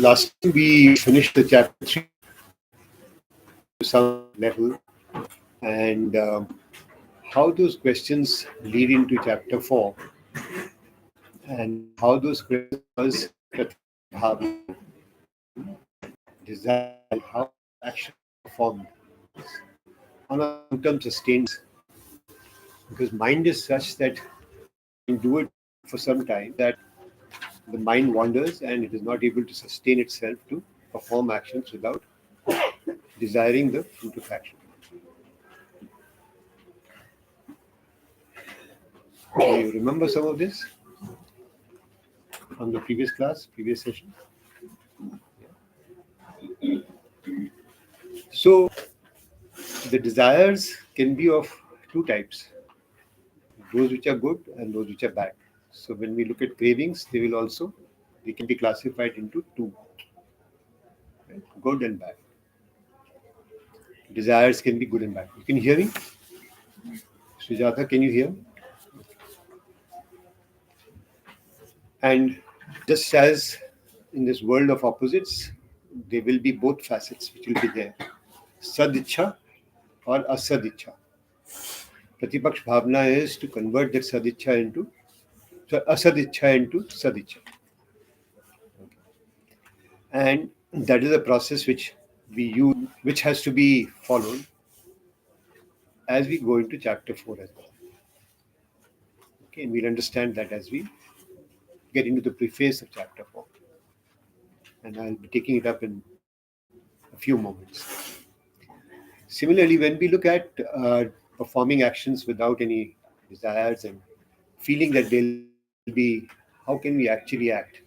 Last time we finished the chapter 3 to some level, and how those questions lead into chapter 4, and how those questions was desire, and how action performed on a long-term sustained, because mind is such that you can do it for some time, that the mind wanders and it is not able to sustain itself to perform actions without desiring the fruit of action. Do you remember some of this from the previous class, previous session? So, the desires can be of two types, those which are good and those which are bad. So, when we look at cravings, they can be classified into two, right? Good and bad. Desires can be good and bad. You can hear me? Sujata, can you hear? And just as in this world of opposites, there will be both facets which will be there. Sadicha or asadicha. Pratipaksh bhavna is to convert that asadicha into sadicha. And that is a process which we use, which has to be followed as we go into chapter 4 as well. Okay, and we'll understand that as we get into the preface of chapter 4. And I'll be taking it up in a few moments. Similarly, when we look at performing actions without any desires and feeling that they'll be, how can we actually act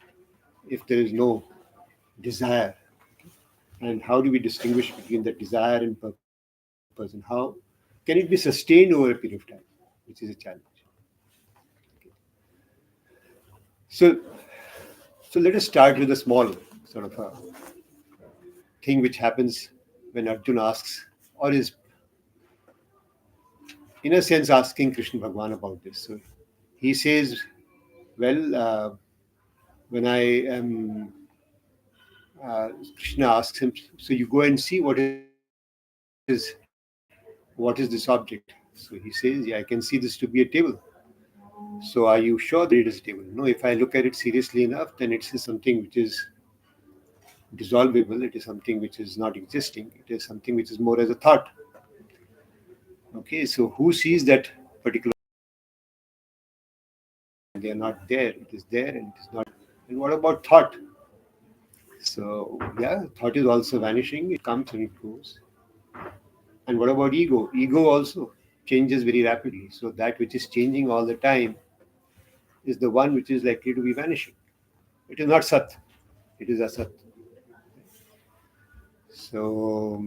if there is no desire? And how do we distinguish between the desire and purpose? And how can it be sustained over a period of time, which is a challenge. So let us start with a small sort of a thing which happens when Arjuna asks, or is in a sense asking Krishna Bhagwan about this. So he says, well, when I am, Krishna asks him, so you go and see what is this object? So he says, yeah, I can see this to be a table. So are you sure that it is a table? No, if I look at it seriously enough, then it is something which is dissolvable. It is something which is not existing. It is something which is more as a thought. Okay, so who sees that particular? They are not there. It is there and it is not. And what about thought? So yeah, thought is also vanishing. It comes and it goes. And what about ego? Ego also changes very rapidly. So that which is changing all the time is the one which is likely to be vanishing. It is not Sat. It is Asat. So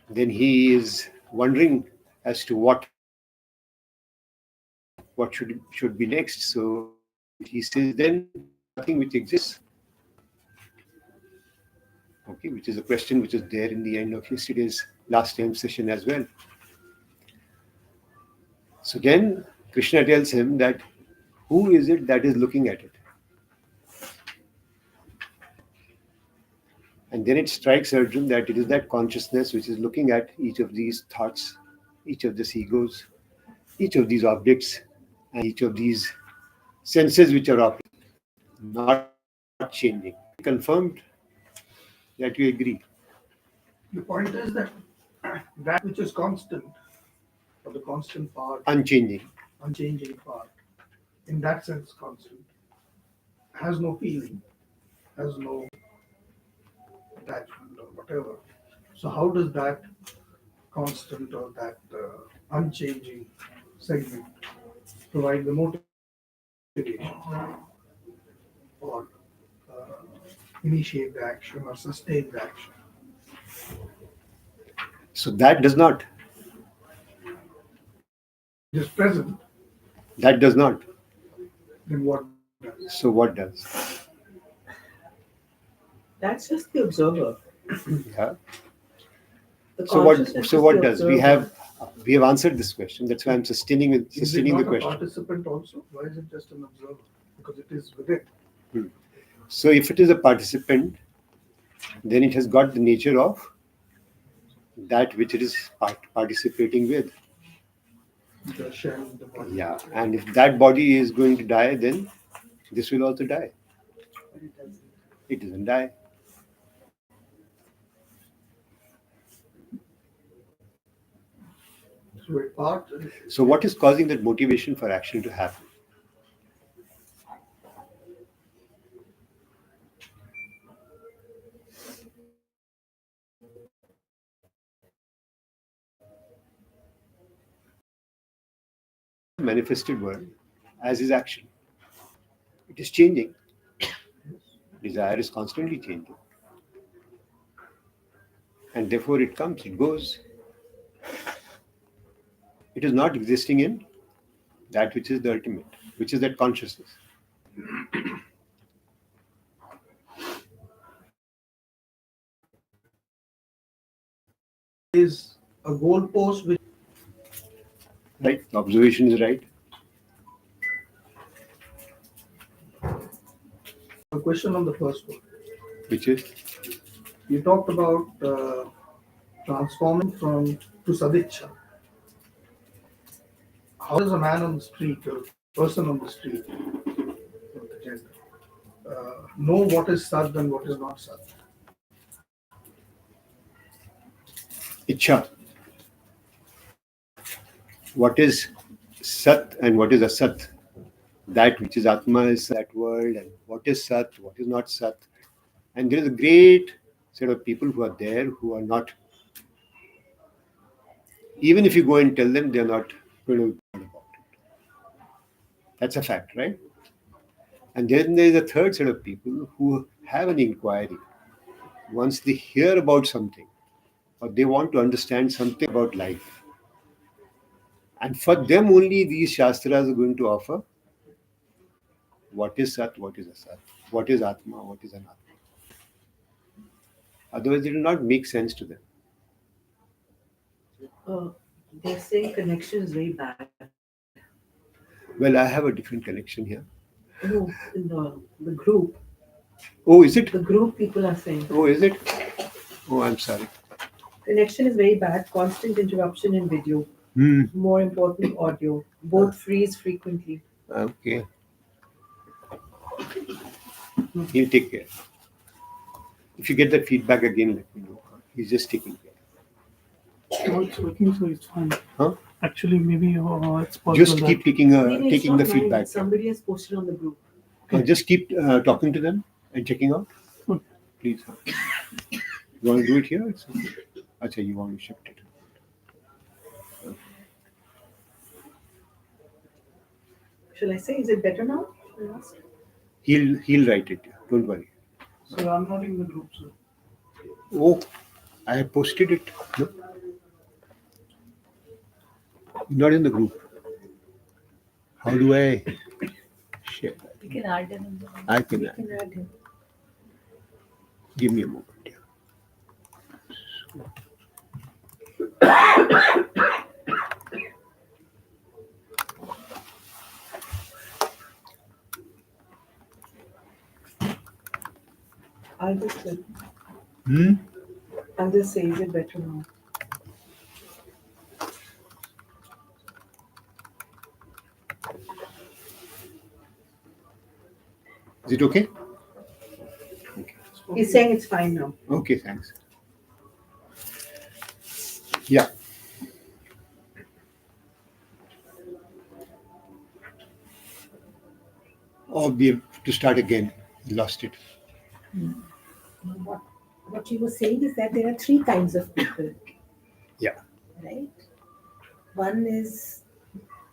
then he is wondering as to what should be next. So he says then nothing which exists. Okay, which is a question which is there in the end of yesterday's last time session as well. So then Krishna tells him that who is it that is looking at it? And then it strikes Arjun that it is that consciousness which is looking at each of these thoughts, each of these egos, each of these objects, and each of these senses which are operating, not changing. Confirmed that you agree. The point is that that which is constant, or the constant part, Unchanging part, in that sense constant, has no feeling, has no attachment or whatever. So how does that constant or that unchanging segment provide the motivation or initiate the action or sustain the action? So that does not. It is present, That does not. then what does? So what does? That's just the observer. Yeah. The So what? consciousness So is what the does? We observer. have answered this question. That's why I'm Is it sustaining not the a question. participant also? Why is it just an observer? Because it is within. So if it is a participant, then it has got the nature of that which it is participating with. The shell, the body. Yeah. And if that body is going to die, then this will also die. But it doesn't. It doesn't die. So a part. So what is causing that motivation for action to happen? Manifested world as is action. It is changing. Desire is constantly changing. And therefore it comes, it goes. It is not existing in that which is the ultimate, which is that consciousness. Is a goalpost which Right? The observation is right. a question on the first one. Which is You talked about transforming from to sadicha. How does a man on the street or person on the street of the gender know what is sad and what is not sad? Ichha. What is Sat and what is Asat? That which is Atma is that world, and what is Sat, what is not Sat. And there is a great set of people who are there who are not, even if you go and tell them, they're not going to be about it. That's a fact, right? And then there is a third set of people who have an inquiry. Once they hear about something, or they want to understand something about life, and for them only these Shastras are going to offer what is Sat, what is Asat, what is Atma, what is Anatma. Otherwise, it will not make sense to them. Uh, they're saying connection is very bad. Well, I have a different connection here. No, in the group, Oh, is it? the group people are saying Oh, is it? Oh, I'm sorry. connection is very bad. Constant interruption in video. More important, audio. Both freeze frequently. Okay. He'll take care. If you get that feedback again, let me know. He's just taking care. No, it's working, so it's fine. Huh? Actually, maybe it's possible. Just keep taking It's taking not the mine, feedback. somebody has posted on the group. Just keep talking to them and checking out. Okay. Please. You want to do it here? It's okay. Acha, you want to shift it. Shall I say, is it better now? Shall I ask? He'll write it. Don't worry. So I'm not in the group, sir. Oh, I have posted it. No. Not in the group. How do I share that? We can add them in the I can We can add him. give me a moment. Yeah. I'll just Hmm? I'll just say, is it better now? Is it okay? He's saying it's fine now. Okay, thanks. Yeah. Or we have to start again. Lost it. what you were saying is that there are three kinds of people. Yeah. Right? One is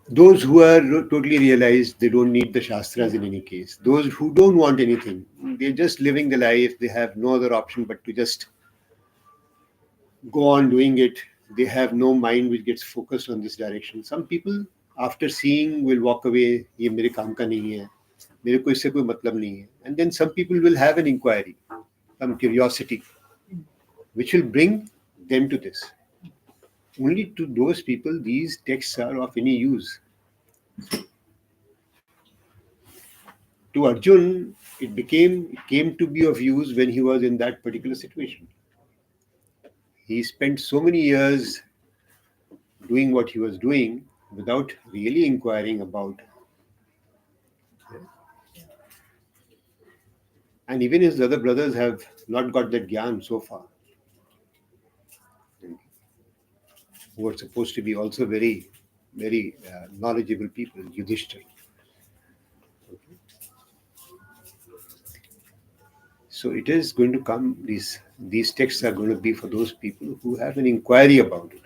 Those who are totally realized they don't need the Shastras in any case. Those who don't want anything. They're just living the life. They have no other option but to just go on doing it They have no mind which gets focused on this direction. Some people, after seeing, will walk away. ये मेरे काम का नहीं है, मेरे को इससे कोई मतलब नहीं है. And then some people will have an inquiry, some curiosity, which will bring them to this. Only to those people these texts are of any use. To Arjun, it came to be of use when he was in that particular situation. He spent so many years doing what he was doing without really inquiring about. And even his other brothers have not got that gyan so far, who are supposed to be also very, very knowledgeable people, Yudhishthira. So it is going to come, these texts are going to be for those people who have an inquiry about it.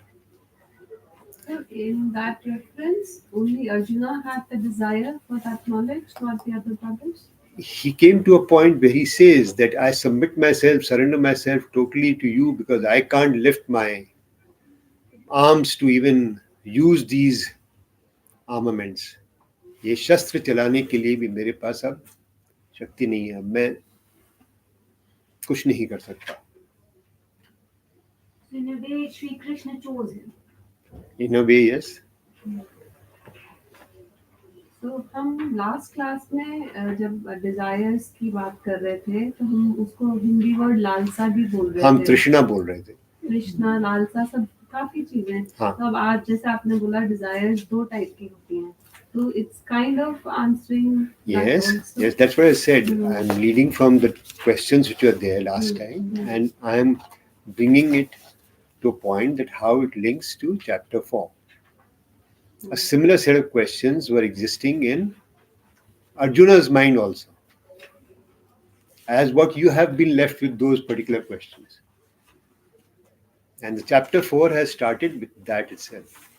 So in that reference, only Arjuna had the desire for that knowledge, not the other brothers? He came to a point where he says that I submit myself, surrender myself totally to you because I can't lift my arms to even use these armaments. ये शस्त्र चलाने के लिए भी मेरे पास अब शक्ति नहीं है, मैं कुछ नहीं कर सकता. In a way, Sri Krishna chose him. In a way, yes. तो हम लास्ट क्लास में जब डिजायर्स की बात कर रहे थे तो हम उसको हिंदी वर्ड लालसा भी बोल रहे हम थे. तृष्णा बोल रहे थे. तृष्णा, लालसा, सब काफी चीजें. हाँ. तो अब आज जैसे आपने बोला डिजायर्स दो टाइप की होती हैं, तो it's kind of answering. Yes, that's what I said. I'm leading from the questions which were there last time, and I'm bringing it to a point that how it links to chapter 4. A similar set of questions were existing in Arjuna's mind also, as what you have been left with those particular questions. And the chapter 4 has started with that itself.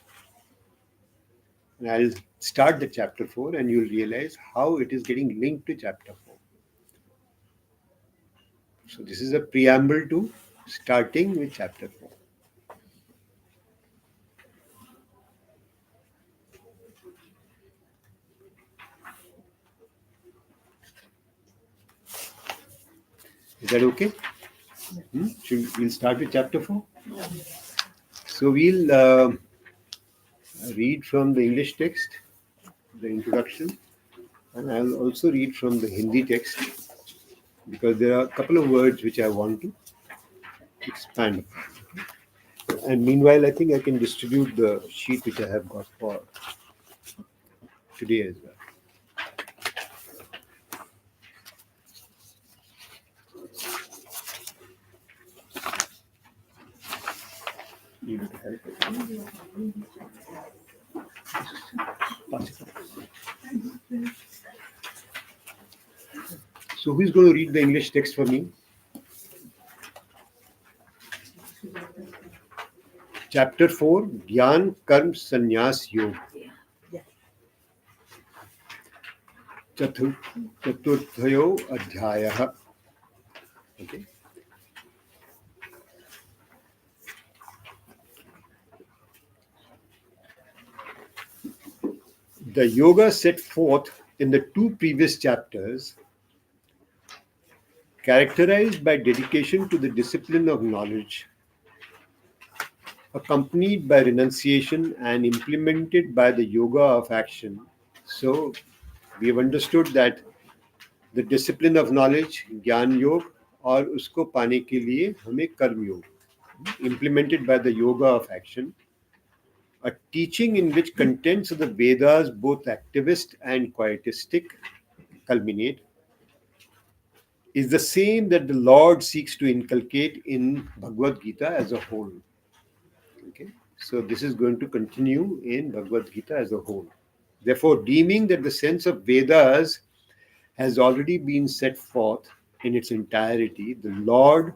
And I'll start the chapter 4 and you'll realize how it is getting linked to chapter 4. So this is a preamble to starting with chapter 4. Is that okay? We'll start with chapter 4? So we'll read from the English text, the introduction, and I'll also read from the Hindi text because there are a couple of words which I want to expand upon. And meanwhile, I think I can distribute the sheet which I have got for today as well. You need to help it. Pass it on. So who is going to read the English text for me? Chapter 4, Gyan Karm Sannyas Yoga. Chaturthayo Adhyayah. Okay. The yoga set forth in the two previous chapters, characterized by dedication to the discipline of knowledge, accompanied by renunciation and implemented by the yoga of action. So we have understood that the discipline of knowledge, Gyan Yoga, और उसको पाने के लिए हमें कर्म योग, implemented by the yoga of action, a teaching in which contents of the Vedas, both activist and quietistic, culminate, is the same that the Lord seeks to inculcate in Bhagwad Gita as a whole. Okay, so this is going to continue in Bhagwad Gita as a whole. Therefore, deeming that the sense of Vedas has already been set forth in its entirety, the Lord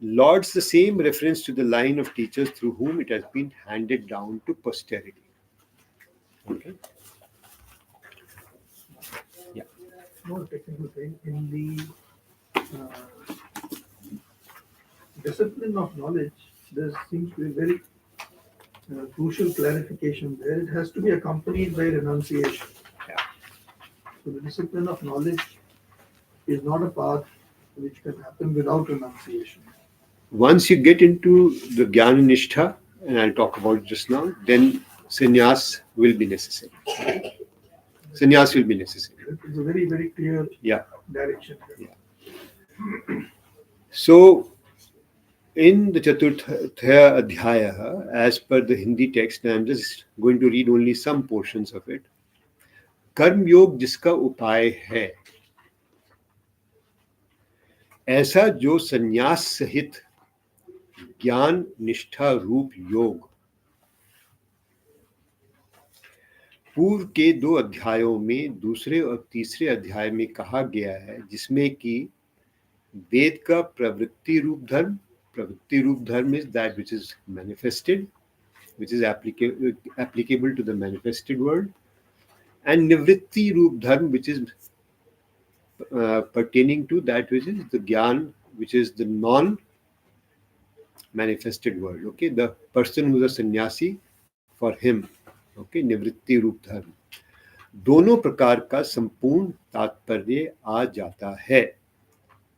lauds the same reference to the line of teachers through whom it has been handed down to posterity. Okay. Yeah. More technical thing in the discipline of knowledge. there seems to be very crucial clarification there. It has to be accompanied by renunciation. Yeah. So the discipline of knowledge is not a path which can happen without renunciation. Once you get into the Jnana Nishtha, and I'll talk about it just now, then sannyas will be necessary. Sannyas will be necessary. It's a very, very clear Yeah. direction. Yeah. So, in the Chaturthaya Adhyaya, as per the Hindi text, and I'm just going to read only some portions of it. कर्म योग जिसका उपाय है, ऐसा जो संन्यास सहित ज्ञान निष्ठा रूप योग पूर्व के 2 अध्यायों में दूसरे और तीसरे अध्याय में कहा गया है, जिसमें कि वेद का प्रवृत्ति रूप धर्म is that which is manifested, which is applicable to the manifested world, and nivritti roop dharma, which is pertaining to that which is the gyan, which is the non manifested world. Okay, the person who is a sannyasi, for him, okay, nivritti roop dharma, दोनों प्रकार का संपूर्ण तात्पर्य आ जाता है.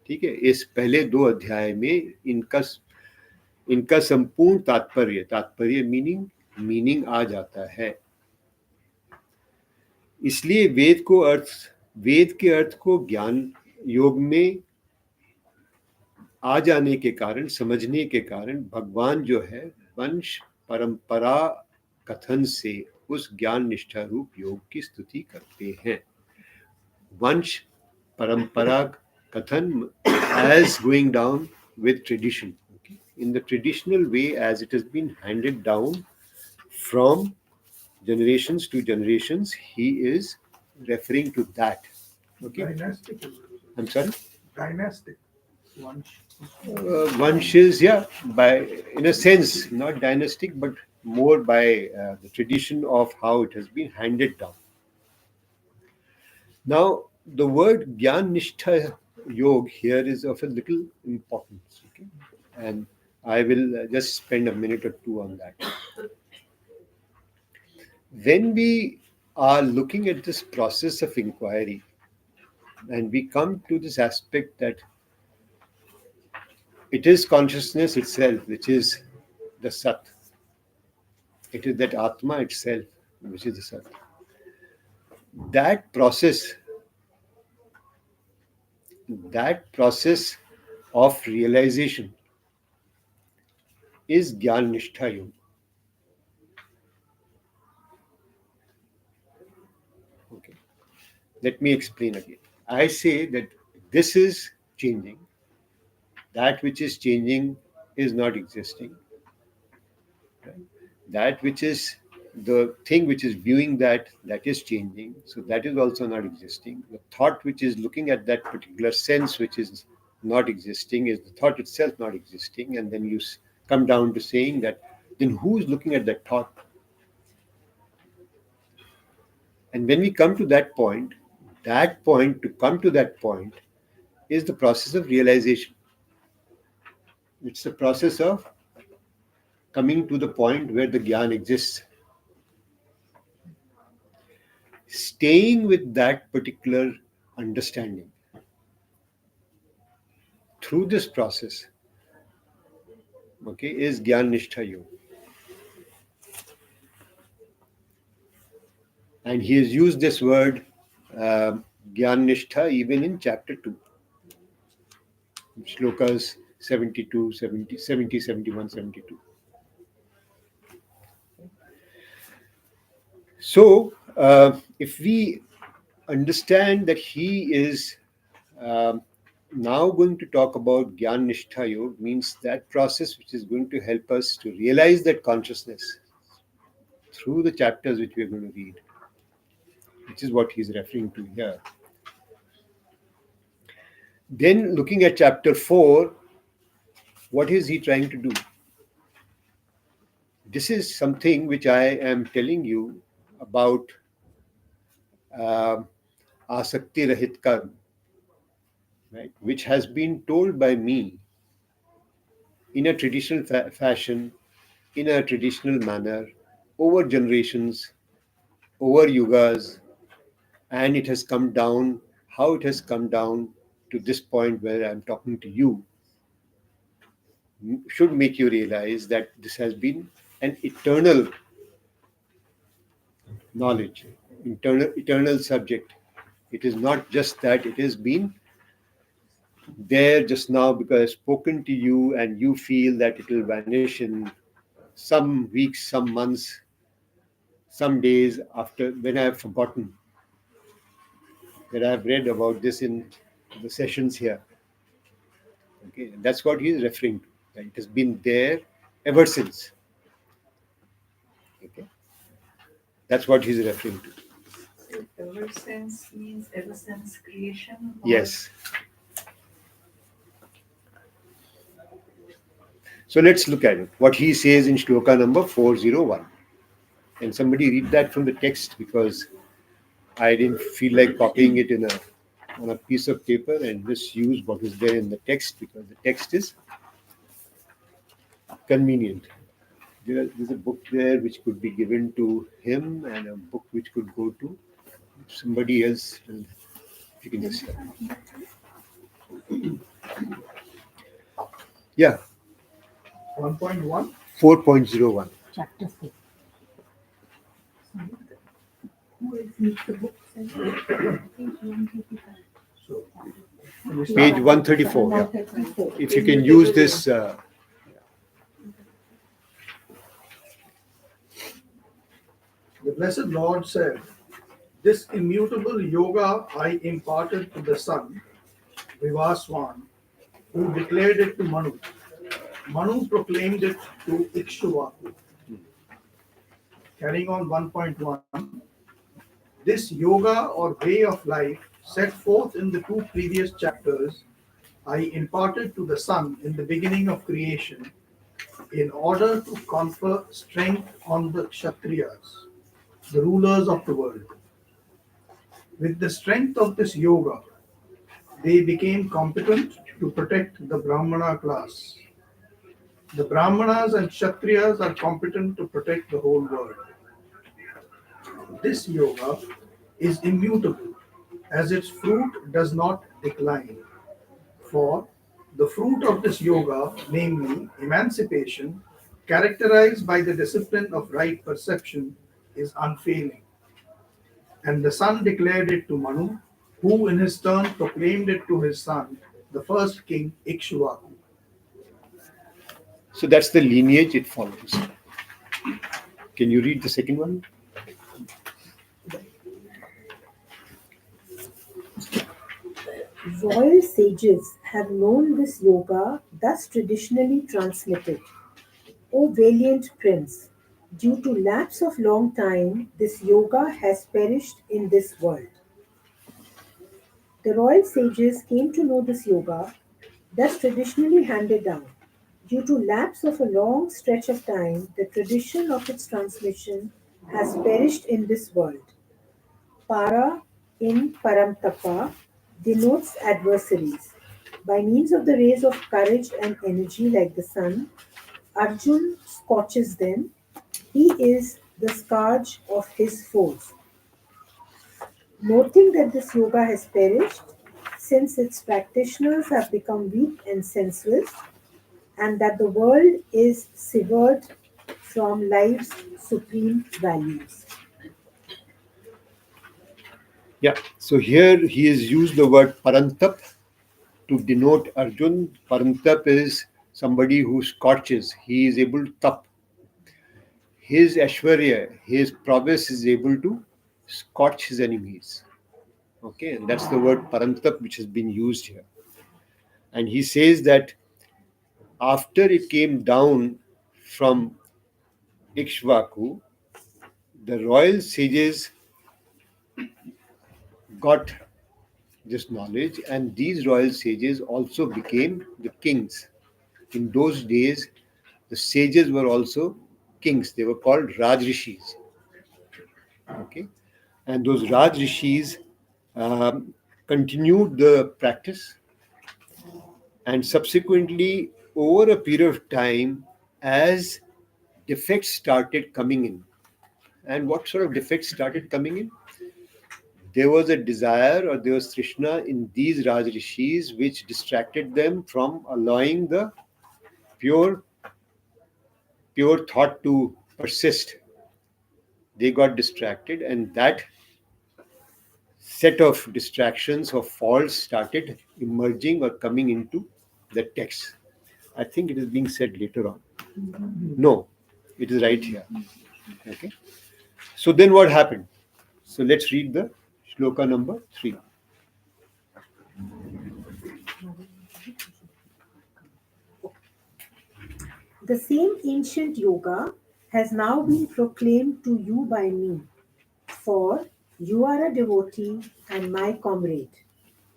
ठीक है, इस पहले 2 अध्याय में इनका संपूर्ण तात्पर्य मीनिंग आ जाता है. इसलिए वेद के अर्थ को ज्ञान योग में आ जाने के कारण, समझने के कारण, भगवान जो है वंश परंपरा कथन से उस ज्ञान निष्ठा रूप योग की स्तुति करते हैं. वंश परंपरा कथन as going down with tradition, okay? In the traditional way as it has been handed down from generations to generations, he is referring to that. Okay. Dynastic. I'm sorry. Dynastic. Vansh is, yeah, by in a sense not dynastic, but more by the tradition of how it has been handed down. Now, the word Gyan Nishtha Yog here is of a little importance, okay? And I will just spend a minute or two on that. When we are looking at this process of inquiry, and we come to this aspect that it is consciousness itself which is the Sat. It is that Atma itself which is the Sat. That process of realization is Gyan Nishtha Yoga. Okay. Let me explain again. I say that this is changing. That which is changing is not existing. Right? That which is the thing which is viewing that is changing. So that is also not existing. The thought which is looking at that particular sense which is not existing is the thought itself not existing. And then you come down to saying that then who is looking at that thought? And when we come to that point, to come to that point is the process of realization. It's the process of coming to the point where the Gyan exists. Staying with that particular understanding through this process, okay, is Gyan Nishtha Yoga. And he has used this word Gyan Nishtha even in chapter 2, shlokas 72, 70, 70, 71, 72. So, if we understand that he is now going to talk about Gyan Nishtha Yoga, means that process which is going to help us to realize that consciousness through the chapters which we are going to read, which is what he is referring to here. Then, looking at chapter 4, what is he trying to do? This is something which I am telling you about Asakti Rahit Karma, right? Which has been told by me in a traditional fashion, in a traditional manner, over generations, over yugas, and it has come down, how it has come down to this point where I'm talking to you, should make you realize that this has been an eternal knowledge, eternal subject. It is not just that it has been there just now because I've spoken to you and you feel that it will vanish in some weeks, some months, some days after when I have forgotten that I have read about this in the sessions here. Okay, and that's what he is referring to. That it has been there ever since. Okay, that's what he's referring to. Ever since means ever since creation? Or Yes. So let's look at it. What he says in shloka number 401. And somebody read that from the text because I didn't feel like copying it on a piece of paper and just use what is there in the text because the text is convenient. There's a book there which could be given to him and a book which could go to somebody else. And if you can just yeah, 1.1. 4.01. Chapter 4. Who is the book? Page 135. So, can we start? Page 134. Yeah. 134. If you can use this. The Blessed Lord said, "This immutable yoga I imparted to the sun, Vivaswan, who declared it to Manu. Manu proclaimed it to Ikshvaku." Carrying on 1.1, this yoga or way of life set forth in the two previous chapters, I imparted to the sun in the beginning of creation in order to confer strength on the Kshatriyas, the rulers of the world. With the strength of this yoga, they became competent to protect the Brahmana class. The Brahmanas and Kshatriyas are competent to protect the whole world. This yoga is immutable, as its fruit does not decline. For the fruit of this yoga, namely emancipation, characterized by the discipline of right perception, is unfailing. And the sun declared it to Manu, who in his turn proclaimed it to his son, the first king Ikshvaku. So that's the lineage it follows. Can you read the second one? Royal sages have known this yoga thus traditionally transmitted. O valiant prince, due to lapse of long time, this yoga has perished in this world. The royal sages came to know this yoga, thus traditionally handed down. Due to lapse of a long stretch of time, the tradition of its transmission has perished in this world. Para in Paramtapa denotes adversaries. By means of the rays of courage and energy like the sun, Arjun scorches them. He is the scourge of his foes. Noting that this yoga has perished, since its practitioners have become weak and senseless, and that the world is severed from life's supreme values. Yeah. So here he has used the word parantap to denote Arjun. Parantap is somebody who scorches. He is able to tap. His Ashwarya, his prowess is able to scorch his enemies. Okay, and that's the word parantap which has been used here. And he says that after it came down from Ikshvaku, the royal sages got this knowledge, and these royal sages also became the kings. In those days, the sages were also kings. They were called Rajrishis. Okay, and those Rajrishis continued the practice, and subsequently over a period of time, as defects started coming in. And what sort of defects started coming in? There was a desire, or there was Trishna in these Rajrishis, which distracted them from allowing the pure, pure thought to persist. They got distracted, and that set of distractions or faults started emerging or coming into the text. I think it is being said later on. No, it is right here. Okay. So then what happened? So let's read the shloka number 3. The same ancient yoga has now been proclaimed to you by me, for you are a devotee and my comrade.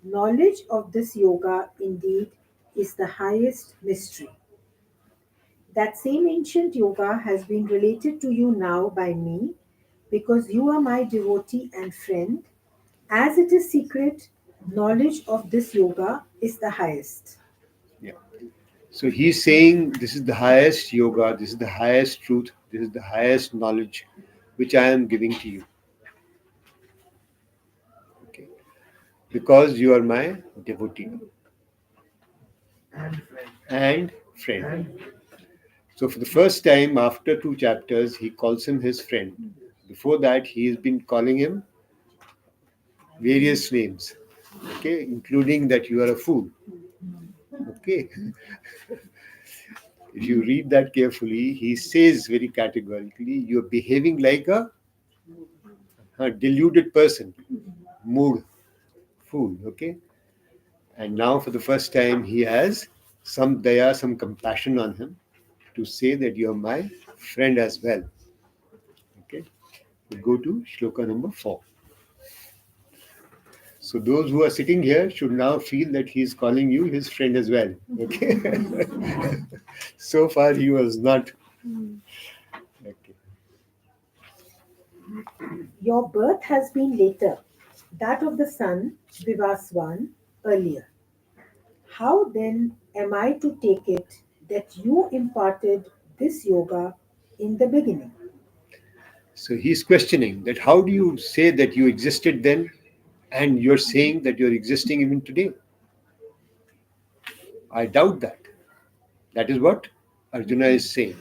Knowledge of this yoga indeed is the highest mystery. That same ancient yoga has been related to you now by me, because you are my devotee and friend. As it is secret, knowledge of this yoga is the highest. Yeah. So he's saying this is the highest yoga, this is the highest truth, this is the highest knowledge which I am giving to you. Okay. Because you are my devotee And friend. and friend. And So for the first time after 2 chapters, he calls him his friend. Before that, he has been calling him various names, okay, including that you are a fool. Okay. If you read that carefully, he says very categorically, you're behaving like a deluded person, mood, fool. Okay. And now, for the first time, he has some daya, some compassion on him to say that you're my friend as well. Okay. We go to shloka number 4. So those who are sitting here should now feel that he is calling you his friend as well. Okay. So far he was not. Okay. Your birth has been later, that of the son, Vivaswan, earlier. How then am I to take it that you imparted this yoga in the beginning? So he's questioning that how do you say that you existed then and you're saying that you're existing even today? I doubt that. That is what Arjuna is saying.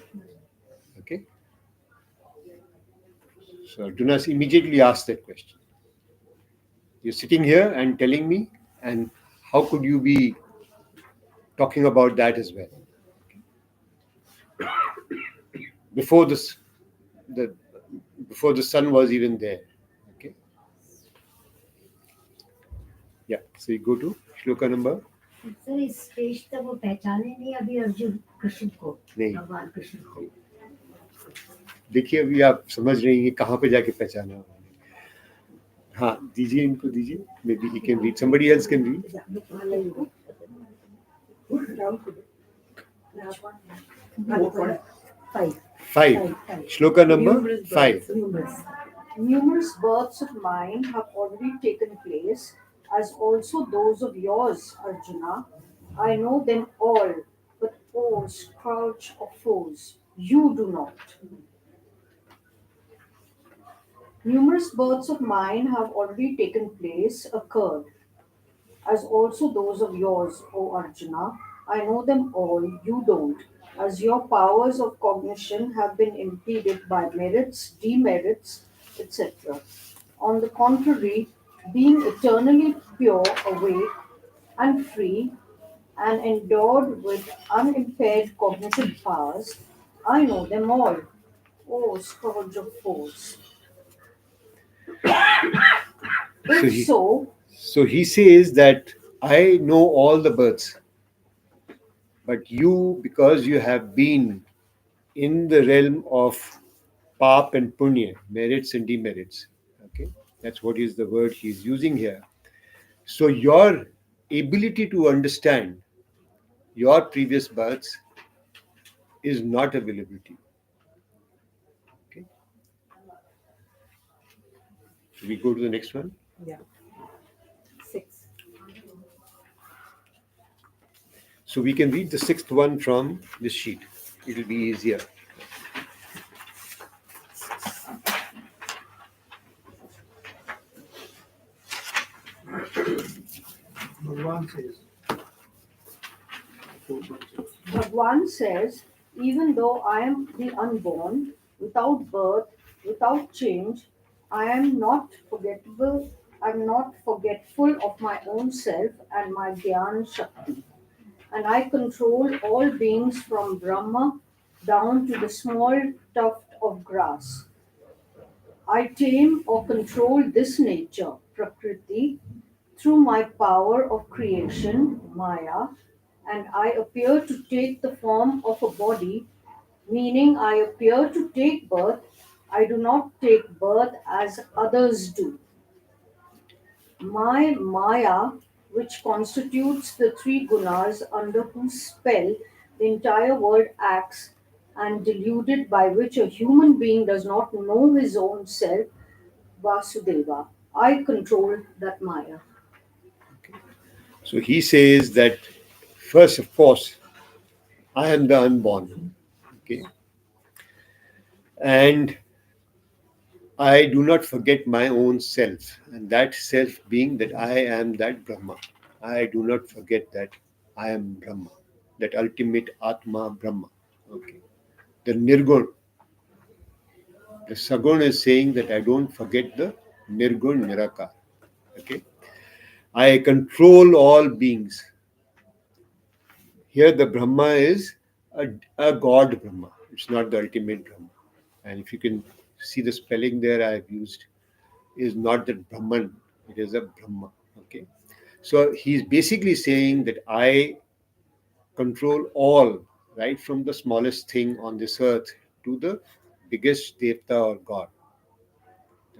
Okay. So Arjuna immediately asked that question. You're sitting here and telling me, and how could you be talking about that as well? Before this, the before the sun was even there. Okay. Yeah. So you go to shloka number. Sir इस stage तक वो पहचाने नहीं अभी अर्जुन कृष्ण को नहीं। भगवान कृष्ण को देखिए अभी आप समझ रही हैं कहाँ पे जाके पहचाना उन्होंने। हाँ दीजिए इनको दीजिए may be he can read somebody else can read 5 shloka number 5 Numerous births of mine have already taken place, as also those of yours, Arjuna. I know them all, but oh, scourge of foes, you do not. Numerous births of mine have already taken place, occurred, as also those of yours, O Arjuna. I know them all, you don't, as your powers of cognition have been impeded by merits, demerits, etc. On the contrary, being eternally pure, awake, and free, and endowed with unimpaired cognitive powers, I know them all, O scourge of foes. so If he so, so he says that I know all the births but you because you have been in the realm of pap and punya, merits and demerits. Okay, that's what is the word he's using here. So your ability to understand your previous births is not availability. Okay, so we go to the next one. Yeah. 6. So we can read the sixth one from this sheet. It'll be easier. Bhagwan says, Bhagwan says, even though I am the unborn, without birth, without change, I am not forgettable, I am not forgetful of my own self and my Gyan Shakti. And I control all beings from Brahma down to the small tuft of grass. I tame or control this nature, Prakriti, through my power of creation, Maya, and I appear to take the form of a body, meaning I appear to take birth. I do not take birth as others do. My Maya, which constitutes the three gunas under whose spell the entire world acts, and deluded by which a human being does not know his own self, Vasudeva. I control that Maya. So he says that first, of course, I am the unborn. Okay. And I do not forget my own self, and that self being that I am that Brahma. I do not forget that I am Brahma, that ultimate Atma Brahma. Okay. The Nirgun, the Sagun is saying that I don't forget the Nirgun Nirakar. Okay. I control all beings. Here the Brahma is a God Brahma. It's not the ultimate Brahma. And if you can see the spelling there I've used, is not that Brahman, it is a Brahma. Okay. So he's basically saying that I control all, right from the smallest thing on this earth to the biggest Devta or God.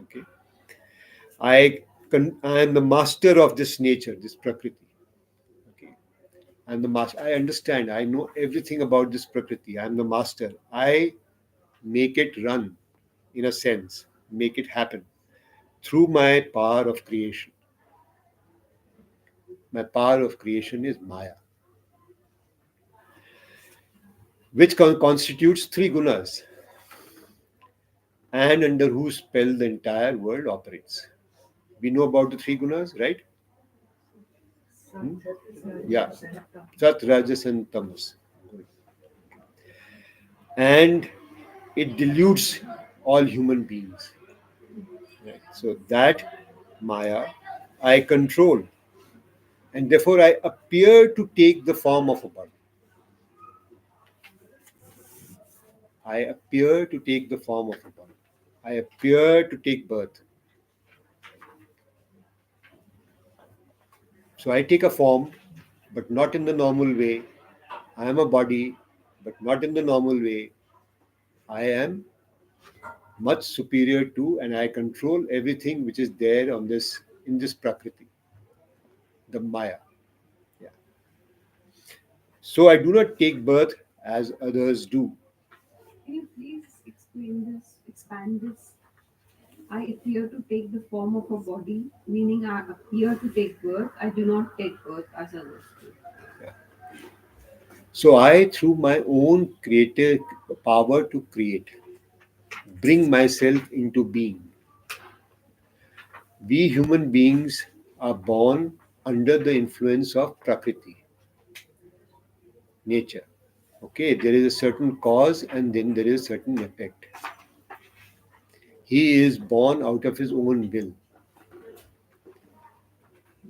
Okay. I am the master of this nature, this Prakriti. Okay. I'm the master. I understand. I know everything about this Prakriti. I'm the master. I make it run, in a sense, make it happen through my power of creation. My power of creation is Maya, which constitutes three gunas and under whose spell the entire world operates. We know about the three gunas, right? Hmm? Yeah. Sat, Rajas, and Tamas. And it dilutes all human beings. Right? So that Maya I control, and therefore I appear to take the form of a body. I appear to take the form of a body. I appear to take birth. So I take a form, but not in the normal way. I am a body, but not in the normal way. I am much superior to, and I control everything which is there on this in this Prakriti, the Maya. Yeah. So I do not take birth as others do. Can you please explain this, expand this? I appear to take the form of a body, meaning I appear to take birth. I do not take birth as others do. So I, through my own creative power to create, bring myself into being. We human beings are born under the influence of Prakriti, nature. Okay, there is a certain cause and then there is a certain effect. He is born out of his own will,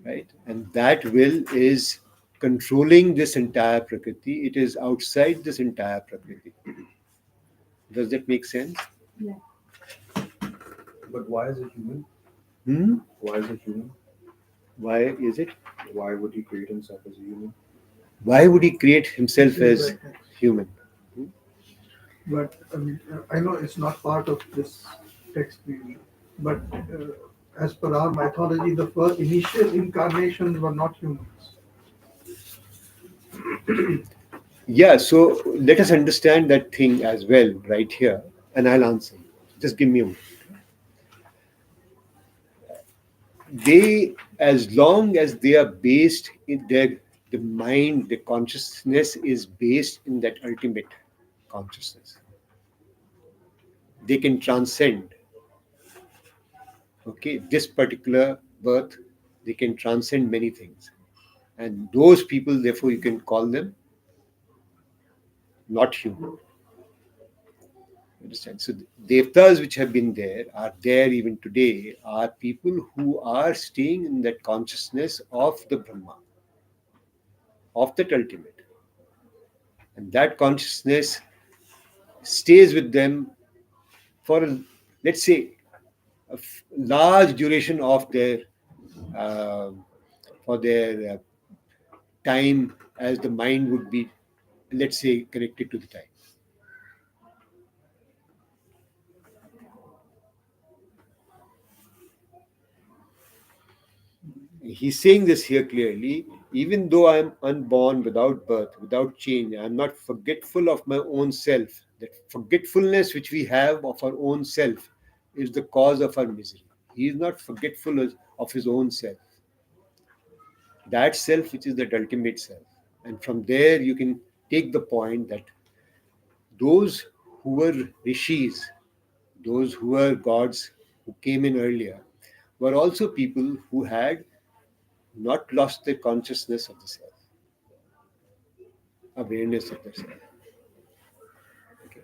right? And that will is controlling this entire Prakriti. It is outside this entire Prakriti. Does that make sense? Yeah. But why is it human? Hmm? Why is it human? Why is it? Why would he create himself as a human? Why would he create himself as human? but I know it's not part of this text maybe, but as per our mythology, the first initial incarnations were not humans. Yeah, so let us understand that thing as well right here, and I'll answer. Just give me a moment. They, as long as they are based in their the mind, the consciousness is based in that ultimate consciousness. They can transcend, okay, this particular birth. They can transcend many things. And those people, therefore, you can call them not human. Understand? So, the devtas which have been there, are there even today, are people who are staying in that consciousness of the Brahma, of that ultimate. And that consciousness stays with them for, let's say, large duration of their uh, for their time, as the mind would be, let's say, connected to the time. He's saying this here clearly. Even though I am unborn, without birth, without change, I am not forgetful of my own self. That forgetfulness which we have of our own self is the cause of our misery. He is not forgetful of his own self. That self which is that ultimate self. And from there you can take the point that those who were rishis, those who were gods who came in earlier, were also people who had not lost the consciousness of the self, awareness of the self. Okay.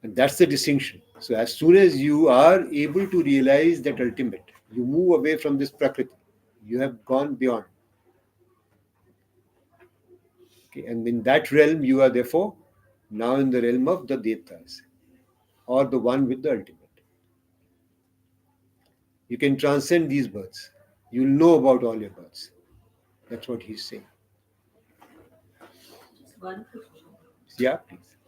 And that's the distinction. So as soon as you are able to realize that ultimate, you move away from this prakriti. You have gone beyond. Okay. And in that realm, you are therefore now in the realm of the devtas, or the one with the ultimate. You can transcend these births. You'll know about all your births. That's what he's saying. Just one question. Yeah, please.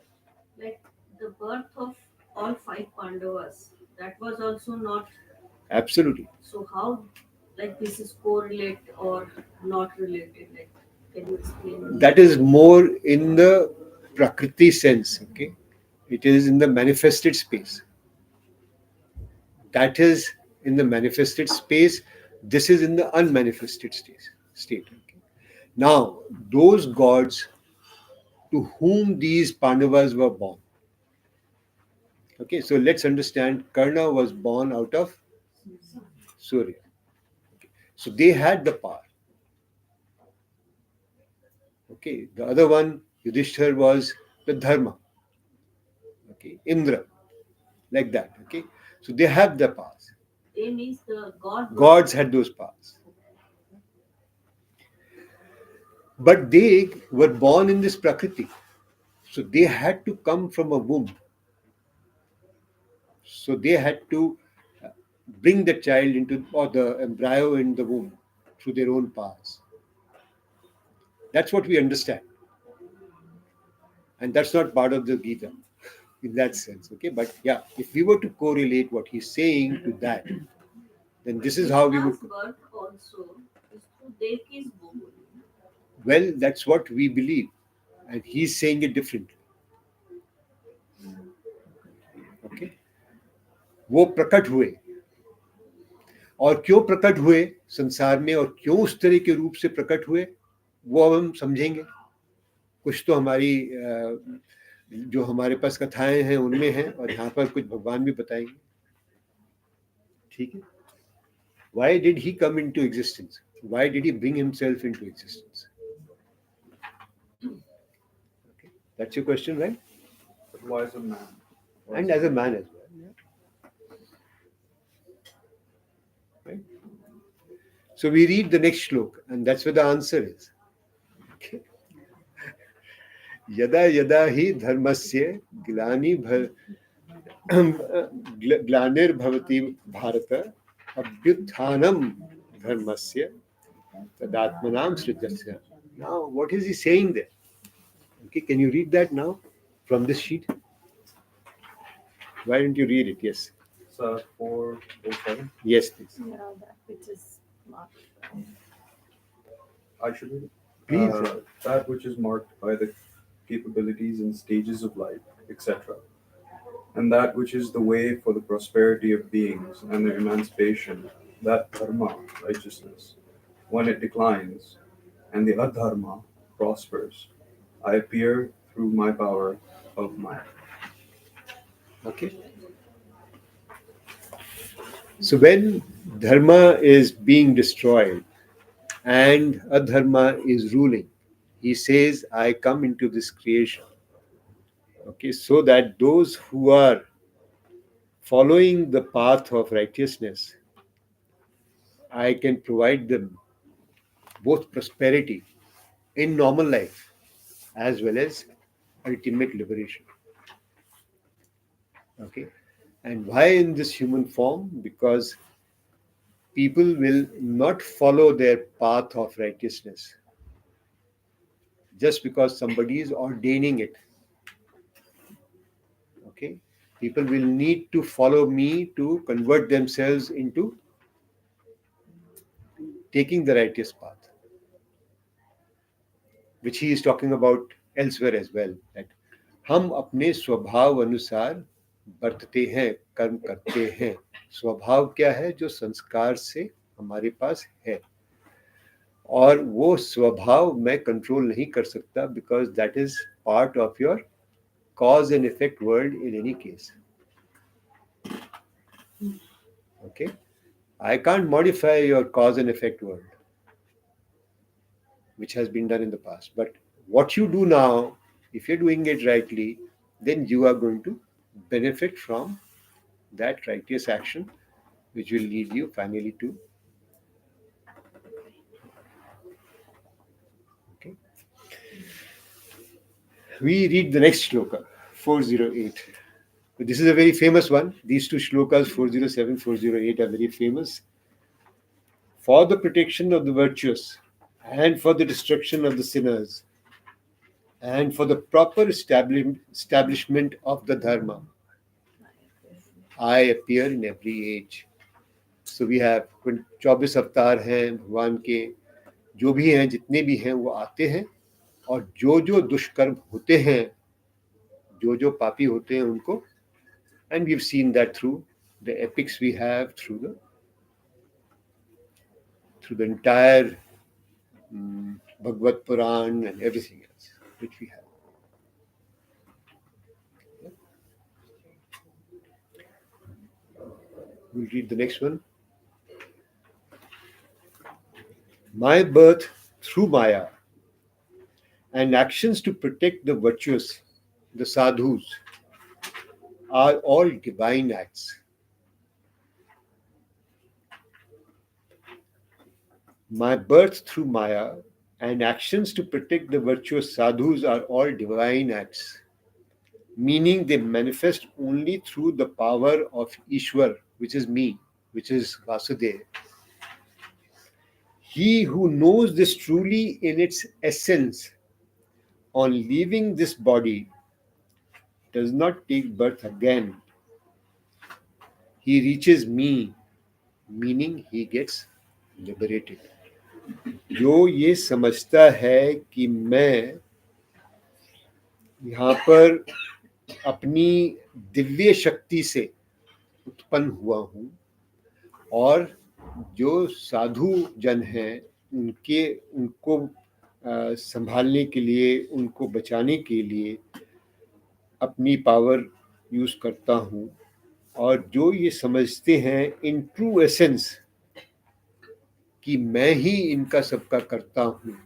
Like the birth of all five Pandavas, that was also not. Absolutely. So how, like this is correlate or not related? Like, can you explain? That is more in the prakriti sense. Okay, it is in the manifested space. That is in the manifested space. This is in the unmanifested state. Okay? Now, those gods to whom these Pandavas were born. Okay, so let's understand. Karna was born out of Surya. So they had the power. Okay, the other one, Yudhishthir, was the Dharma. Okay, Indra, like that. Okay, so they have the powers. They means the god. Gods had those powers. But they were born in this Prakriti. So they had to come from a womb. So they had to bring the child into, or the embryo in the womb through their own powers. That's what we understand. And that's not part of the Gita in that sense. Okay, but yeah, if we were to correlate what he's saying to that, then this is how we would. Krishna's birth also is through Devaki's womb. Well, that's what we believe. And he's saying it differently. Okay, वो प्रकट हुए, और क्यों प्रकट हुए संसार में, और क्यों उस तरह के रूप से प्रकट हुए, वो अब हम समझेंगे. कुछ तो हमारी जो हमारे पास कथाएं हैं उनमें हैं, और यहाँ पर कुछ भगवान भी बताएंगे. ठीक है. Why did he come into existence? Why did he bring himself into existence? Okay. That's your question, right? But why is a man? And as a man as well. Yeah. Right? So we read the next shlok, and that's where the answer is. Okay. Yada yada hi dharmasya glanir bhavati bharata abhyuthanam dharmasya tadatmanam srijasya. Now, what is he saying there? Okay, can you read that now from this sheet? Why don't you read it? Yes. 407. Yes, please. Yeah, that which is marked. I should read it. Please. That which is marked by the capabilities and stages of life, etc. And that which is the way for the prosperity of beings and their emancipation, that dharma, righteousness, when it declines, and the adharma prospers. I appear through my power of Maya. Okay. So when dharma is being destroyed and adharma is ruling, he says, I come into this creation. Okay, so that those who are following the path of righteousness, I can provide them both prosperity in normal life as well as ultimate liberation. Okay, and why in this human form? Because people will not follow their path of righteousness just because somebody is ordaining it. Okay, people will need to follow me to convert themselves into taking the righteous path, which he is talking about elsewhere as well, that हम अपने स्वभाव अनुसार बरतते हैं, कर्म करते हैं. स्वभाव क्या है? जो संस्कार से हमारे पास है, और वो स्वभाव मैं कंट्रोल नहीं कर सकता, because that is part of your cause and effect world in any case. Okay, I can't modify your cause and effect world, which has been done in the past. But what you do now, if you're doing it rightly, then you are going to benefit from that righteous action, which will lead you finally to. Okay. We read the next shloka, 408. This is a very famous one. These two shlokas, 407, 408, are very famous. For the protection of the virtuous, and for the destruction of the sinners, and for the proper establishment of the dharma, I appear in every age. So we have 24 अवतार हैं भगवान के, जो भी हैं, जितने भी हैं, वो आते हैं, और जो जो दुष्कर्म होते हैं, जो जो पापी होते हैं, उनको, and we've seen that through the epics we have, through the entire Bhagwad Puran and everything else which we have. We'll read the next one. My birth through Maya and actions to protect the virtuous, the sadhus, are all divine acts. My birth through Maya and actions to protect the virtuous sadhus are all divine acts, meaning they manifest only through the power of Ishwar, which is me, which is Vasudeva. He who knows this truly in its essence, on leaving this body, does not take birth again. He reaches me, meaning he gets liberated. जो ये समझता है कि मैं यहाँ पर अपनी दिव्य शक्ति से उत्पन्न हुआ हूँ, और जो साधु जन हैं उनको संभालने के लिए, उनको बचाने के लिए अपनी पावर यूज करता हूँ, और जो ये समझते हैं इन ट्रू एसेंस कि मैं ही इनका सबका करता हूँ,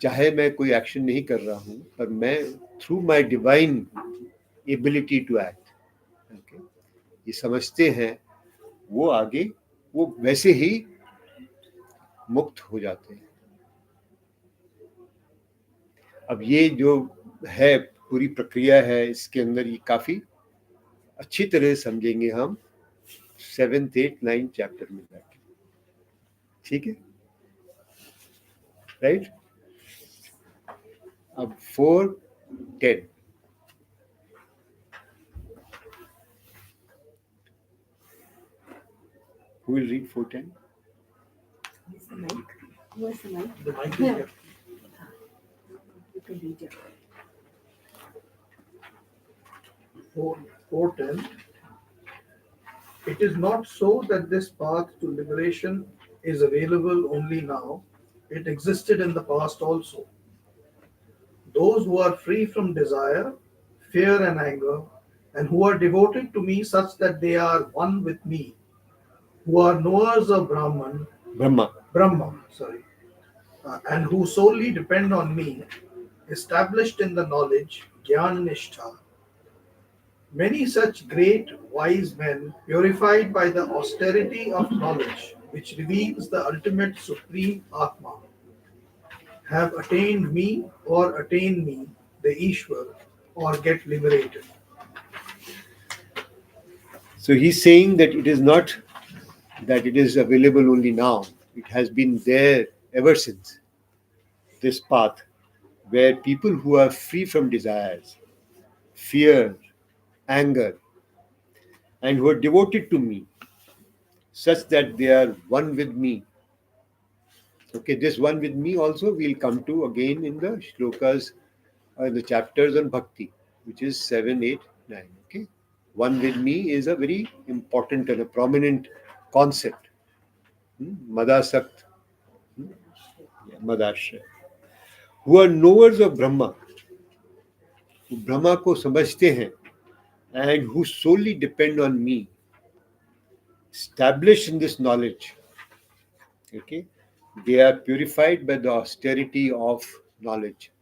चाहे मैं कोई एक्शन नहीं कर रहा हूँ, पर मैं through my divine ability to act, ये समझते हैं, वो आगे वो वैसे ही मुक्त हो जाते हैं. अब ये जो है पूरी प्रक्रिया है, इसके अंदर ये काफी अच्छी तरह समझेंगे हम 7th, 8th, 9th चैप्टर में जाके. ठीक है, राइट? अब 4:10. Who will read 4:10? Where's the mic? Where's the mic? The mic is Yeah. here. You can read it. 4:10. It is not so that this path to liberation is available only now, It existed in the past also. Those who are free from desire, fear, and anger, and who are devoted to me such that they are one with me, who are knowers of Brahma, and who solely depend on me, established in the knowledge, Jnana Nishtha. Many such great wise men, purified by the austerity of knowledge, which reveals the ultimate supreme Atma, have attained me or attain me, the Ishwar, or get liberated. So he's saying that it is not that it is available only now. It has been there ever since, this path, where people who are free from desires, fear, anger, and who are devoted to me, such that they are one with me. Okay, this one with me also we'll come to again in the shlokas, the chapters on bhakti, which is 7, 8, 9. Okay, one with me is a very important and a prominent concept. Madasakt, Madashya, who are knowers of Brahma, who Brahma को समझते हैं, and who solely depend on me, established in this knowledge. Okay, they are purified by the austerity of knowledge.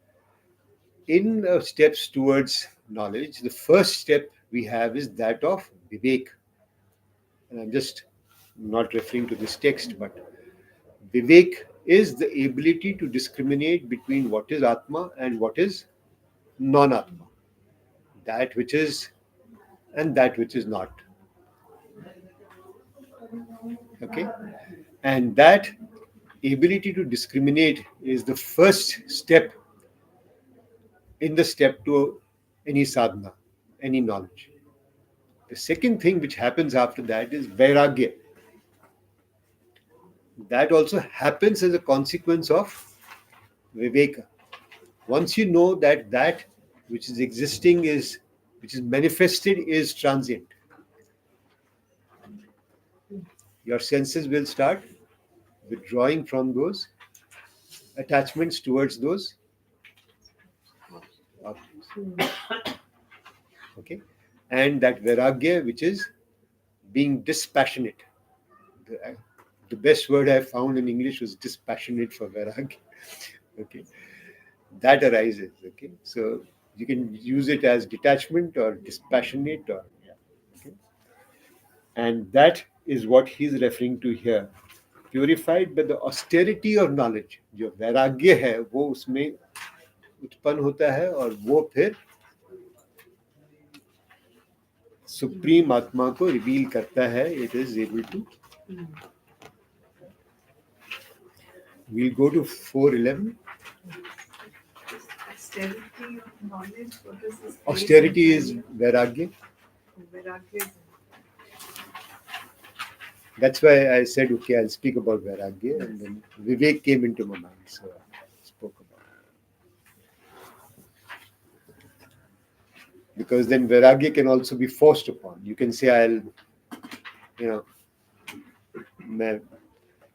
In steps towards knowledge, the first step we have is that of Vivek. And I'm just not referring to this text, but Vivek is the ability to discriminate between what is Atma and what is non Atma, that which is and that which is not. Okay? And that ability to discriminate is the first step in the step to any sadhana, any knowledge. The second thing which happens after that is vairagya. That also happens as a consequence of viveka. Once you know that that which is existing is, which is manifested is transient, your senses will start withdrawing from those attachments towards those objects. Okay, and that vairagya, which is being dispassionate. The best word I found in English was dispassionate for vairagya. Okay, that arises. Okay, so you can use it as detachment or dispassionate, or yeah. Okay, and that is what he's referring to here. Purified by the austerity of knowledge. जो वैराग्य है वो उसमें उत्पन्न होता है और वो फिर सुप्रीम आत्मा को रिवील करता है. It is able to. We'll go to 4:11. Austerity of knowledge. What is this? Austerity is vairagya. Vairagya. That's why I said, okay, I'll speak about vairagya, and then Vivek came into my mind, so I spoke about it. Because then vairagya can also be forced upon. You can say, I'll, मैं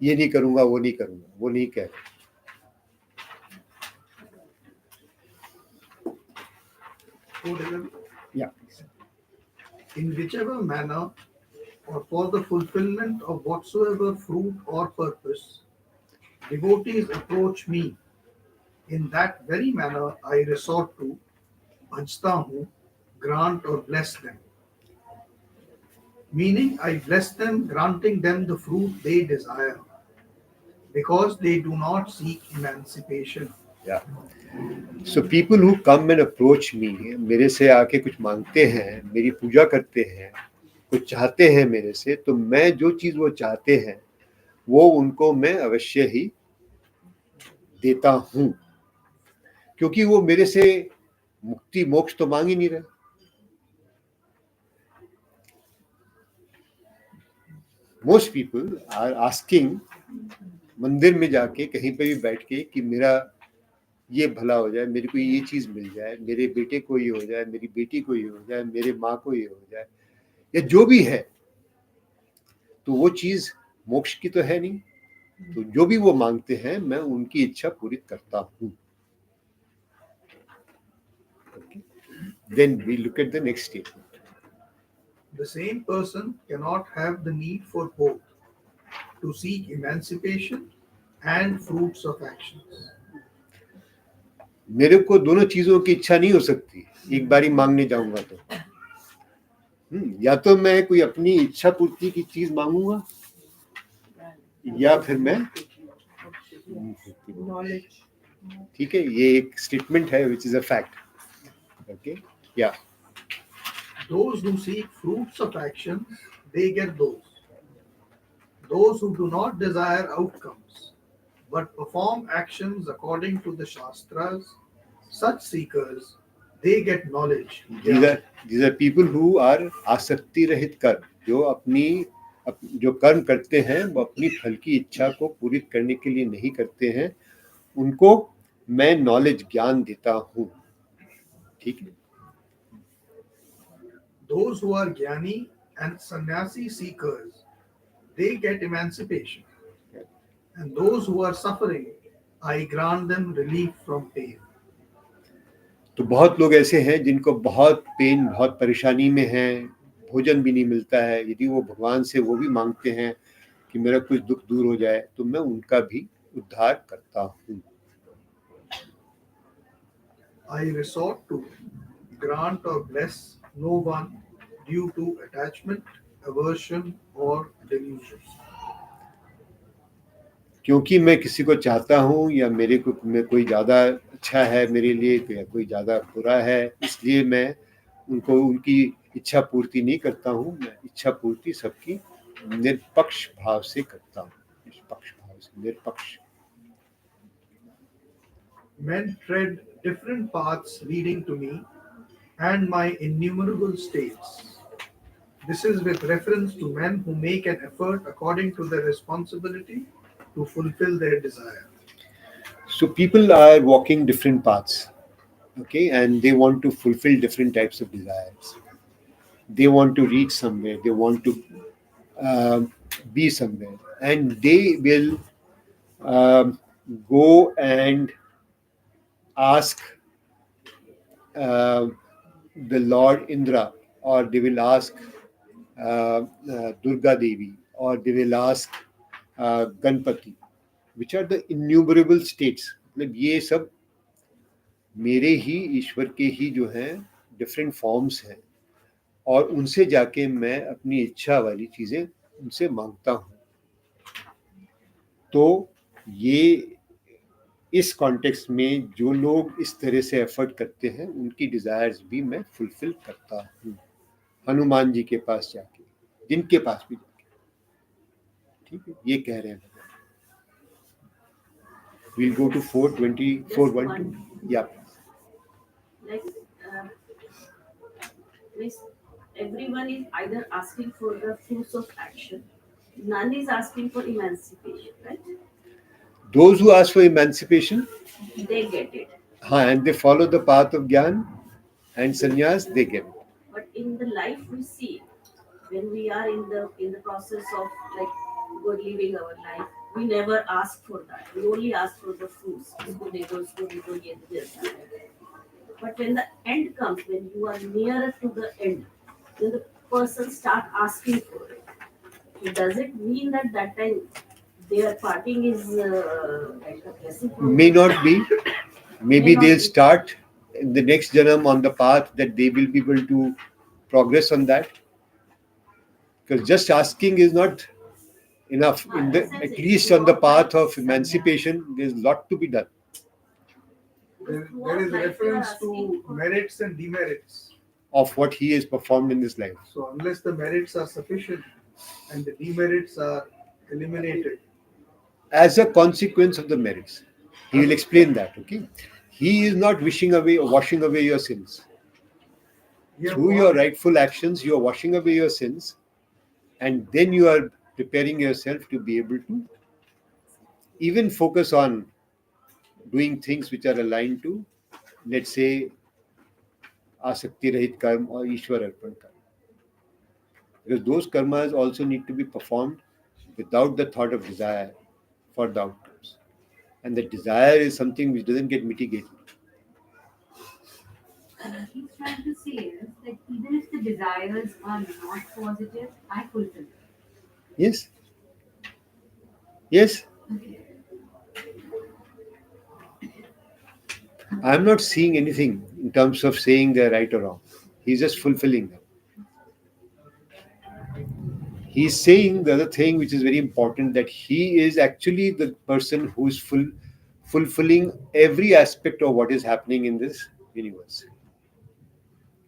ये नहीं करूंगा, वो नहीं करूंगा, वो नहीं कह रहा. Yeah. In whichever manner or for the fulfillment of whatsoever fruit or purpose, devotees approach me. In that very manner I resort to, bhajta hu, grant or bless them. Meaning I bless them, granting them the fruit they desire, because they do not seek emancipation. Yeah. So people who come and approach me, मेरे से आके कुछ मांगते हैं, मेरी पूजा करते हैं, कुछ चाहते हैं मेरे से, तो मैं जो चीज वो चाहते हैं वो उनको मैं अवश्य ही देता हूं, क्योंकि वो मेरे से मुक्ति मोक्ष तो मांग ही नहीं रहे. Most people are asking मंदिर में जाके कहीं पे भी बैठ के कि मेरा ये भला हो जाए, मेरे को ये चीज मिल जाए, मेरे बेटे को ये हो जाए, मेरी बेटी को ये हो जाए, मेरे माँ को ये हो जाए, या जो भी है. तो वो चीज मोक्ष की तो है नहीं, तो जो भी वो मांगते हैं मैं उनकी इच्छा पूरी करता हूँ. Okay. Then we look at the next statement. The same person cannot have the need for both, to seek emancipation and fruits of actions. मेरे को दोनों चीजों की इच्छा नहीं हो सकती एक बारी मांगने जाऊंगा तो. या तो मैं कोई अपनी इच्छा पूर्ति की चीज मांगूंगा या फिर मैं Knowledge. ठीक है. ये एक स्टेटमेंट है which is a fact. Okay. या Those who seek fruits of actions, they get those. Those who do not desire outcomes, but perform actions according to the Shastras, such seekers, they get knowledge. these are people who are आसक्ति रहित कर्म, जो जो कर्म करते हैं वो अपनी फल की इच्छा को पूरी करने के लिए नहीं करते हैं, उनको मैं नॉलेज ज्ञान देता हूँ. ठीक है. Those who are jnani and sannyasi seekers, they get emancipation. And those who are suffering, I grant them relief from pain. तो बहुत लोग ऐसे हैं जिनको बहुत पेन, बहुत परेशानी में हैं, भोजन भी नहीं मिलता है. यदि वो भगवान से वो भी मांगते हैं कि मेरा कुछ दुख दूर हो जाए, तो मैं उनका भी उद्धार करता हूँ. I resort to grant or bless no one due to attachment, aversion, or delusion. क्योंकि मैं किसी को चाहता हूँ या मेरे को मैं कोई ज़्यादा अच्छा है मेरे लिए या कोई ज़्यादा बुरा है, इसलिए मैं उनको उनकी इच्छा पूर्ति नहीं करता हूँ. मैं इच्छा पूर्ति सबकी निष्पक्ष भाव से करता हूँ. निष्पक्ष भाव से, निष्पक्ष. Men tread different paths leading to me and my innumerable states. This is with reference to men who make an effort according to their responsibility to fulfill their desire. So people are walking different paths, okay, and they want to fulfill different types of desires. They want to reach somewhere, they want to be somewhere, and they will go and ask the Lord Indra, or they will ask Durga Devi, or they will ask Ganpati, which are the innumerable states. मतलब ये सब मेरे ही ईश्वर के ही जो हैं different forms हैं, और उनसे जाके मैं अपनी इच्छा वाली चीजें उनसे मांगता हूँ. तो ये इस कॉन्टेक्स्ट में जो लोग इस तरह से एफर्ट करते हैं उनकी डिजायर्स भी मैं फुलफिल करता हूँ. हनुमान जी के पास जाके, जिनके पास भी जाके. ठीक है, ये कह रहे हैं. We'll go to 4:24:1. Yeah. Like, means everyone is either asking for the fruits of action. None is asking for emancipation, right? Those who ask for emancipation, They get it. and they follow the path of Gyan and Sannyas, they get it. But in the life we see, when we are in the process of like good living our life, we never ask for that. We only ask for the fruits. But when the end comes, when you are nearer to the end, then the person start asking for it. So does it mean that that time their parting is like a blessing? May not be. Maybe May not they'll be. start in the next janam on the path that they will be able to progress on that. Because just asking is not enough. At least on the path of emancipation, there's a lot to be done. There is reference to merits and demerits. Of what he has performed in this life. So unless the merits are sufficient and the demerits are eliminated, as a consequence of the merits, he will explain that. Okay, he is not wishing away or washing away your sins. Through your rightful actions, you are washing away your sins, and then you are preparing yourself to be able to even focus on doing things which are aligned to, let's say, asakti rahit karma or Ishwar arpan karma. Because those karmas also need to be performed without the thought of desire, for the outcomes. And the desire is something which doesn't get mitigated. He's trying to say is that even if the desires are not positive, I fulfill it. Yes? Yes? Okay. I'm not seeing anything in terms of saying they're right or wrong. He's just fulfilling them. He's saying the other thing which is very important, that he is actually the person who is fulfilling every aspect of what is happening in this universe.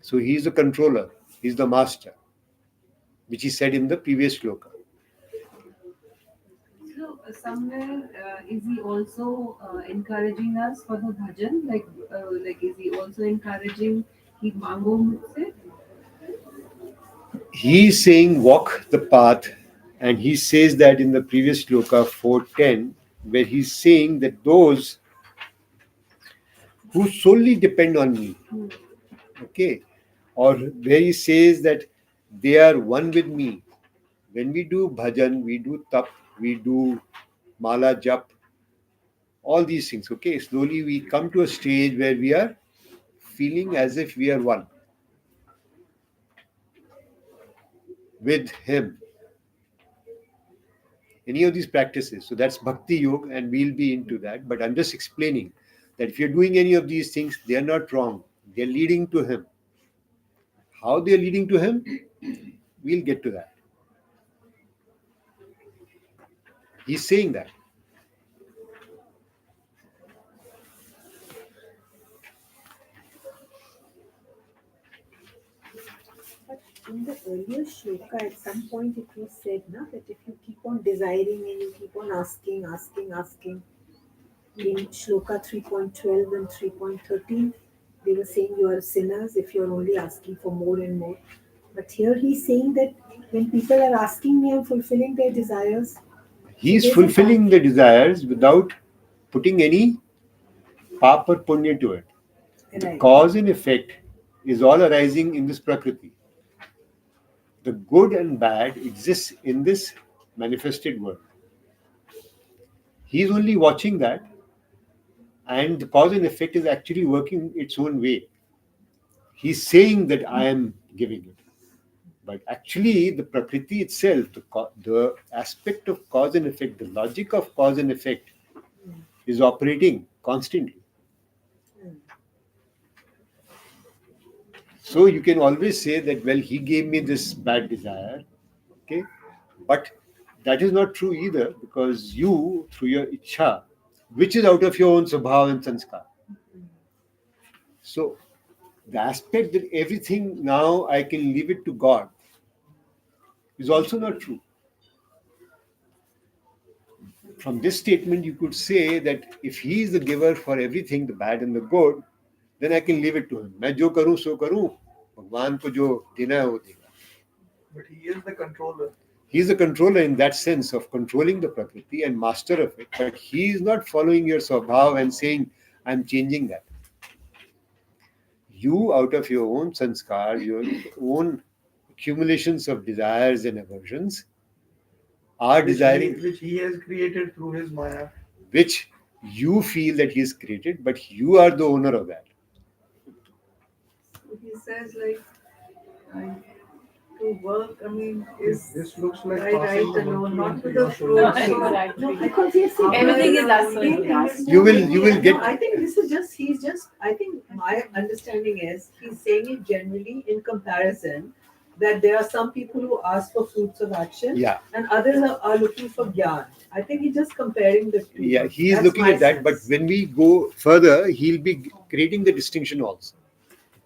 So he is the controller, he's the master, which he said in the previous shloka. So somewhere is he also encouraging us for the bhajan? Like is he also encouraging ki mango mujhse? He is saying walk the path, and he says that in the previous shloka 4:10, where he's saying that those who solely depend on me, okay, or where he says that they are one with me. When we do bhajan, we do tap, we do mala jap, all these things, okay, slowly we come to a stage where we are feeling as if we are one with him. Any of these practices. So that's bhakti yoga, and we'll be into that. But I'm just explaining that if you're doing any of these things, they are not wrong. They're leading to him. How they're leading to him, we'll get to that. He's saying that. But in the earlier shloka, at some point it was said na, that if you keep on desiring and you keep on asking, in shloka 3.12 and 3.13, they were saying you are sinners if you're only asking for more and more. But here he's saying that when people are asking me, I'm fulfilling their desires. He's fulfilling the desires without putting any pap or punya to it. The Right. cause and effect is all arising in this prakriti. The good and bad exists in this manifested world. He's only watching that, and the cause and effect is actually working its own way. He's saying that I am giving it, but actually the prakriti itself, the aspect of cause and effect, the logic of cause and effect is operating constantly. So you can always say that, well, he gave me this bad desire, okay, but that is not true either, because you, through your ichha, which is out of your own swabhav and sanskar. So the aspect that everything now I can leave it to God is also not true. From this statement, you could say that if he is the giver for everything, the bad and the good, then I can leave it to him. मैं जो करूँ सो करूँ, भगवान को जो देना है वो देगा. But he is the controller. He is the controller in that sense of controlling the prakriti and master of it, but he is not following your swabhav and saying, I'm changing that. You, out of your own sanskar, your own accumulations of desires and aversions, are desiring, which he has created through his maya. which you feel that he has created, but you are the owner of that. He says to work, I mean, is This looks like right passing the alone, not monkey with into the your fruits. soul. No, because he's saying Everything is us. You will get. No, I think this is just, I think my understanding is, he's saying it generally in comparison, that there are some people who ask for fruits of action, Yeah, and others are looking for gyan. I think he's just comparing the two. yeah, he is That's looking my at that, but sense. when we go further, he'll be creating the distinction also.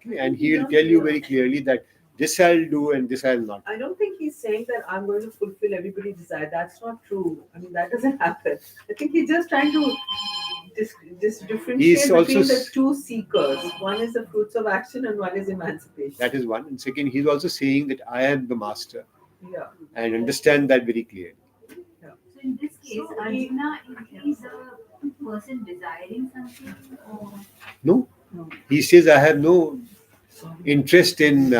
Okay? And he'll tell you very clearly that this I'll do and this I'll not. I don't think he's saying that I'm going to fulfill everybody's desire. That's not true. I mean, that doesn't happen. I think he's just trying to differentiate He's also between the two seekers. One is the fruits of action and one is emancipation. That is one. And second, he's also saying that I am the master, Yeah. and understand that very clearly. So in this case, Arjuna is a person desiring something, or No, he says I have no interest in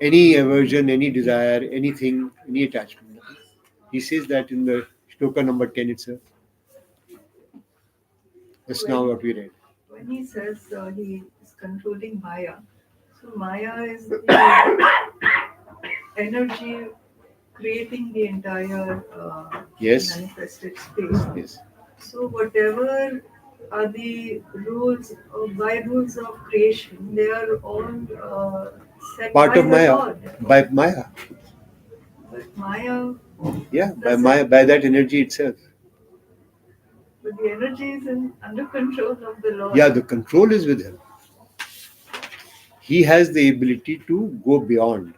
any aversion, any desire, anything, any attachment. He says that in the shloka number 10 itself. Just now what we read. When he says he is controlling Maya, so Maya is the energy creating the entire Yes. manifested space. Yes. So whatever are the rules by rules of creation, they are all set Part by of the Maya. God. By Maya. But Maya, Yeah, by that energy itself. but the energy is under control of the Lord. Yeah, the control is with him. He has the ability to go beyond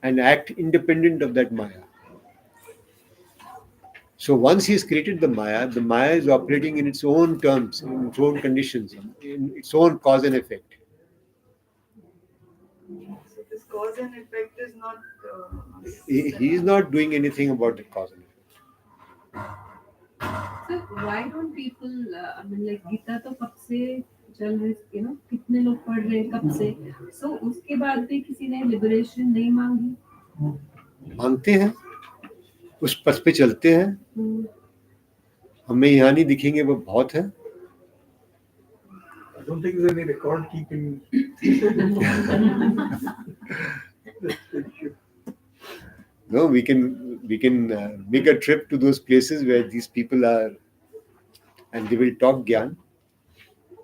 and act independent of that Maya. So once he's created the Maya is operating in its own terms, in its own conditions, in its own cause and effect. So this cause and effect is not. He is not doing anything about the cause and effect. So why don't people, I mean, like Gita तो कब से चल रही, you know, कितने लोग पढ़ रहे हैं कब से, so उसके बाद भी किसी ने liberation नहीं मांगी. मांगते हैं, उस पथ पे चलते हैं. हमें यहाँ नहीं दिखेंगे वो बहुत है. I don't think there's any record keeping. No, we can make a trip to those places where these people are, and they will talk Gyan.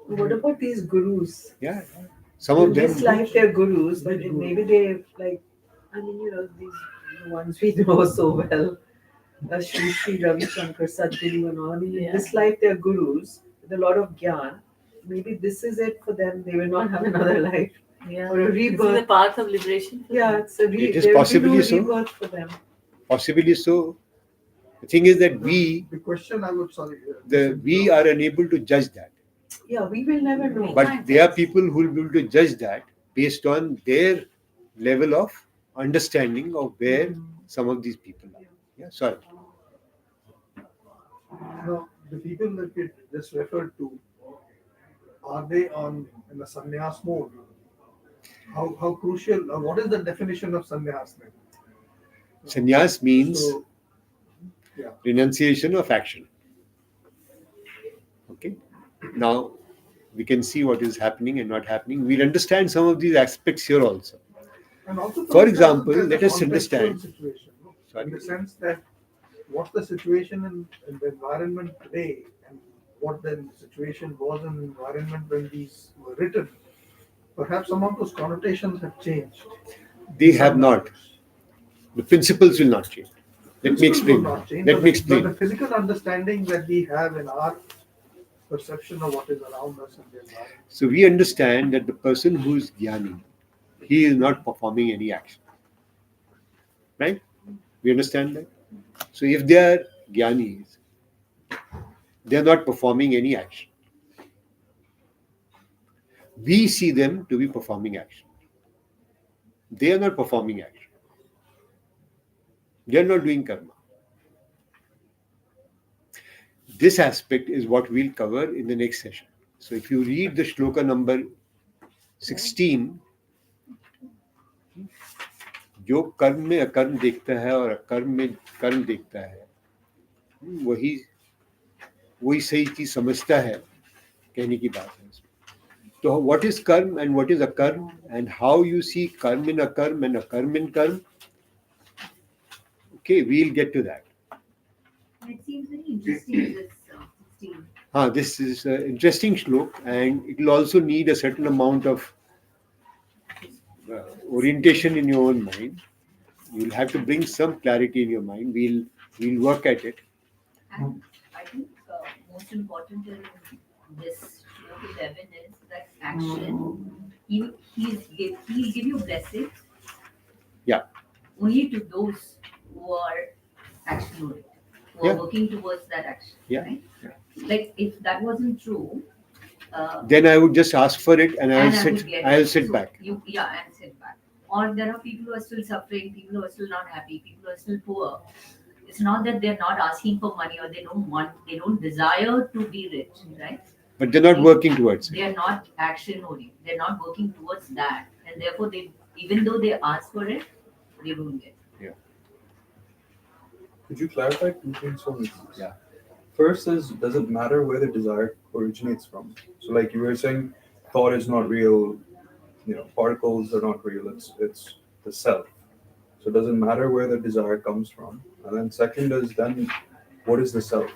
What about these gurus? Yeah, some of In them. this life they're gurus, but maybe they like, I mean, you know, these ones we know so well, Sri Ravi Shankar, Sadhguru and all. I mean, in this life they're gurus with a lot of gyan. Maybe this is it for them. They will not have another life. Yeah. Or a This is rebirth. the path of liberation. for Yeah, them. it's a It is there will be possibly no so. rebirth for them. Possibly so. The thing is that we question I would we are unable to judge that. Yeah, we will never know. But there are people who will be able to judge that based on their level of understanding of where some of these people are. Yeah, sorry. No, the people that we just referred to, are they in the sannyas mode? How crucial, or what is the definition of sannyas then? Sannyas means So, yeah. renunciation of action. Okay. Now we can see what is happening and not happening. We'll understand some of these aspects here also. And also For us example, understand let the us contextual understand. situation, no? Sorry. In the sense that what's the situation in the environment today and what the situation was in the environment when these were written. Perhaps some of those connotations have changed. They have not. The principles will not change. Let me Principles explain. will not change, Let but me But explain. the physical understanding that we have in our perception of what is around us and the environment. So we understand that the person who is jnani, he is not performing any action. Right? We understand that? So if they are jnanis, they are not performing any action. We see them to be performing action. They are not performing action. They are not doing karma. This aspect is what we'll cover in the next session. So if you read the shloka number 16, जो कर्म में अकर्म देखता है और अकर्म में कर्म देखता है, वही सही चीज समझता है, कहने की बात है. So what is karma and what is akarma, and how you see karma in akarma and akarma in karma? Okay, we'll get to that. It seems very interesting, this 16. This is an interesting shlok, and it will also need a certain amount of orientation in your own mind. You'll have to bring some clarity in your mind. We'll work at it. And I think most important in this Shloka 11 is that action. He'll give you blessings. Yeah. Only to those who are action oriented, who are working towards that action. Yeah. Right? Like if that wasn't true, then I would just ask for it and I'll sit so back. And sit back. Or there are people who are still suffering, people who are still not happy, people who are still poor. It's not that they're not asking for money or they don't desire to be rich, right? But they're not working towards it. They are not action oriented. They're not working towards that, and therefore even though they ask for it, they won't get. Yeah. Could you clarify two things for me, please? Yeah. First is, does it matter where the desire originates from? So, like you were saying, thought is not real. Particles are not real. It's the self. So, does it matter where the desire comes from? And then second is, then what is the self?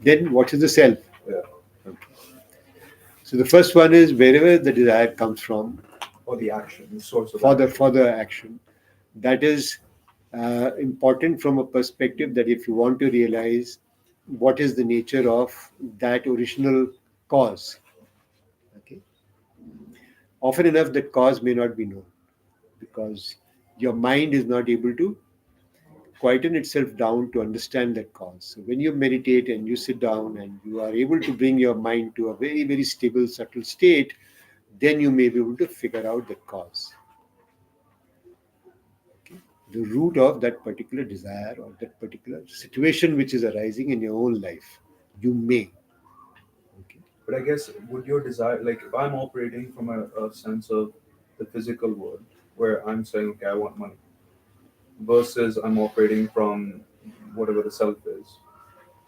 Then what is the self? Yeah. Okay. So the first one is wherever the desire comes from Or the action, the source of for the action. for the action. That is important from a perspective that if you want to realize what is the nature of that original cause. Okay. Often enough, that cause may not be known because your mind is not able to quieten itself down to understand that cause. So when you meditate and you sit down and you are able to bring your mind to a very, very stable, subtle state, then you may be able to figure out the cause, the root of that particular desire or that particular situation which is arising in your own life. You may. Okay. But I guess, would your desire, like if I'm operating from a sense of the physical world, where I'm saying, okay, I want money, versus I'm operating from whatever the self is,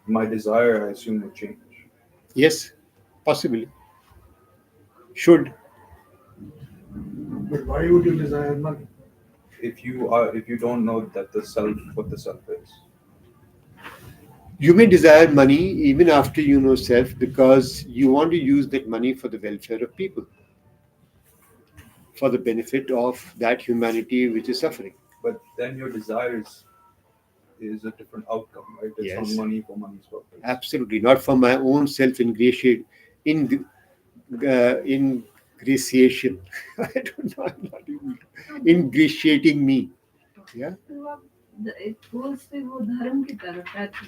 my desire, I assume, would change. Yes, possibly. Should. But why would you desire money? If you don't know that the self, what the self is. You may desire money even after you know self because you want to use that money for the welfare of people, for the benefit of that humanity which is suffering. But then your desires is a different outcome, right? It's not Yes. money for money's purpose. Absolutely. Not for my own self in ingratiation. I don't know. I'm not able to. Ingratiating me. Yeah. It goes to वो धर्म की तरफ,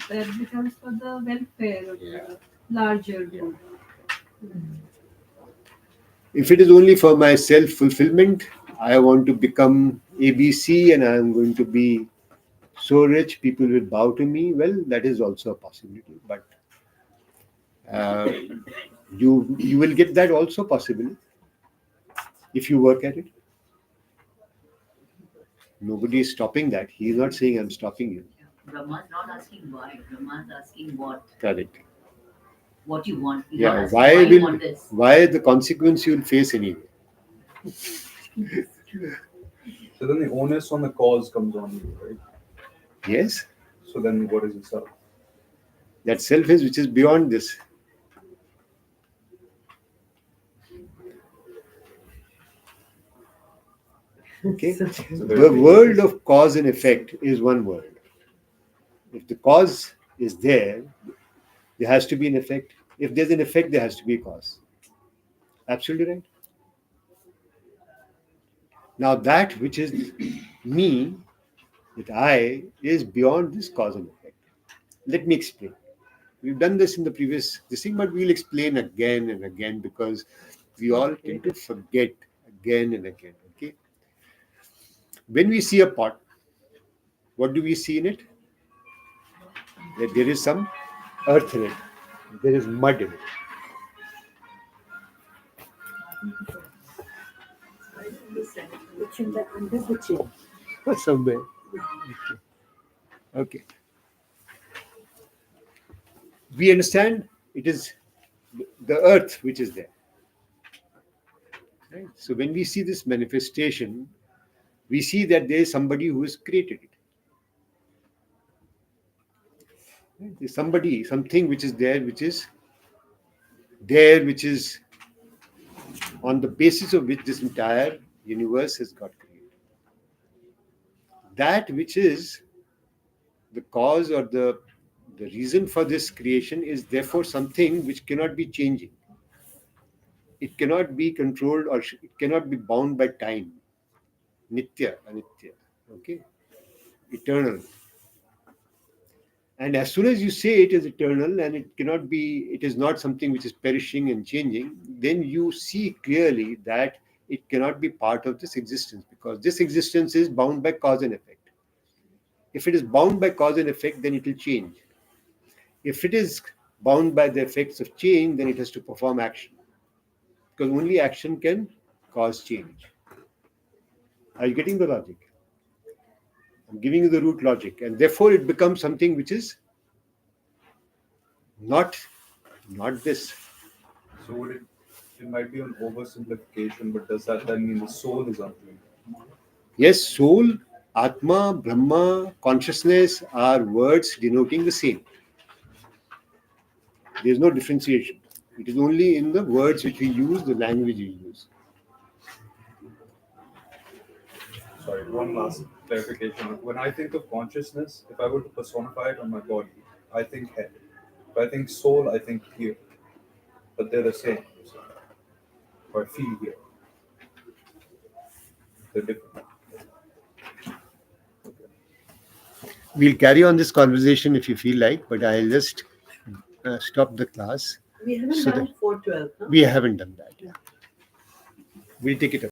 that becomes for the welfare of the larger good. If it is only for my self fulfillment, I want to become ABC and I am going to be so rich, people will bow to me. Well, that is also a possibility. But uh, you will get that also possibly if you work at it. Nobody is stopping that. He is not saying I'm stopping you. Brahma's not asking why. Brahma's asking what. Correct. What you want. He's not Yeah. asking why you want this. Why the consequence you will face anyway. So then the onus on the cause comes on you, right? Yes. So then what is the self? That self is which is beyond this. Okay. The world of cause and effect is one world. If the cause is there has to be an effect. If there's an effect, there has to be a cause. Absolutely right. Now that which is me, that I, is beyond this cause and effect. Let me explain. We've done this in the previous thing, but we'll explain again and again because we all tend to forget again and again. Okay. When we see a pot, what do we see in it? That there is some earth in it. There is mud in it. It's in the under the chin. Somewhere. Okay. We understand it is the earth which is there. Right? So when we see this manifestation, we see that there is somebody who has created it. Right? There's somebody, something which is there, which is on the basis of which this entire universe has got created. That which is the cause or the reason for this creation is therefore something which cannot be changing. It cannot be controlled or it cannot be bound by time. Nitya, anitya. Okay? Eternal. And as soon as you say it is eternal and it is not something which is perishing and changing, then you see clearly that it cannot be part of this existence because this existence is bound by cause and effect. If it is bound by cause and effect, then it will change. If it is bound by the effects of change, then it has to perform action because only action can cause change. Are you getting the logic? I'm giving you the root logic, and therefore it becomes something which is not this. So would it might be an oversimplification, but does that then mean the soul is unclean? Yes, soul, Atma, Brahma, consciousness are words denoting the same. There is no differentiation. It is only in the words which we use, the language we use. Sorry, one last clarification. When I think of consciousness, if I were to personify it on my body, I think head. If I think soul, I think here. But they're the same. Or I feel here. They're different. We'll carry on this conversation if you feel like, but I'll just stop the class. We haven't So done that- 412. No? We haven't done that. We'll take it up.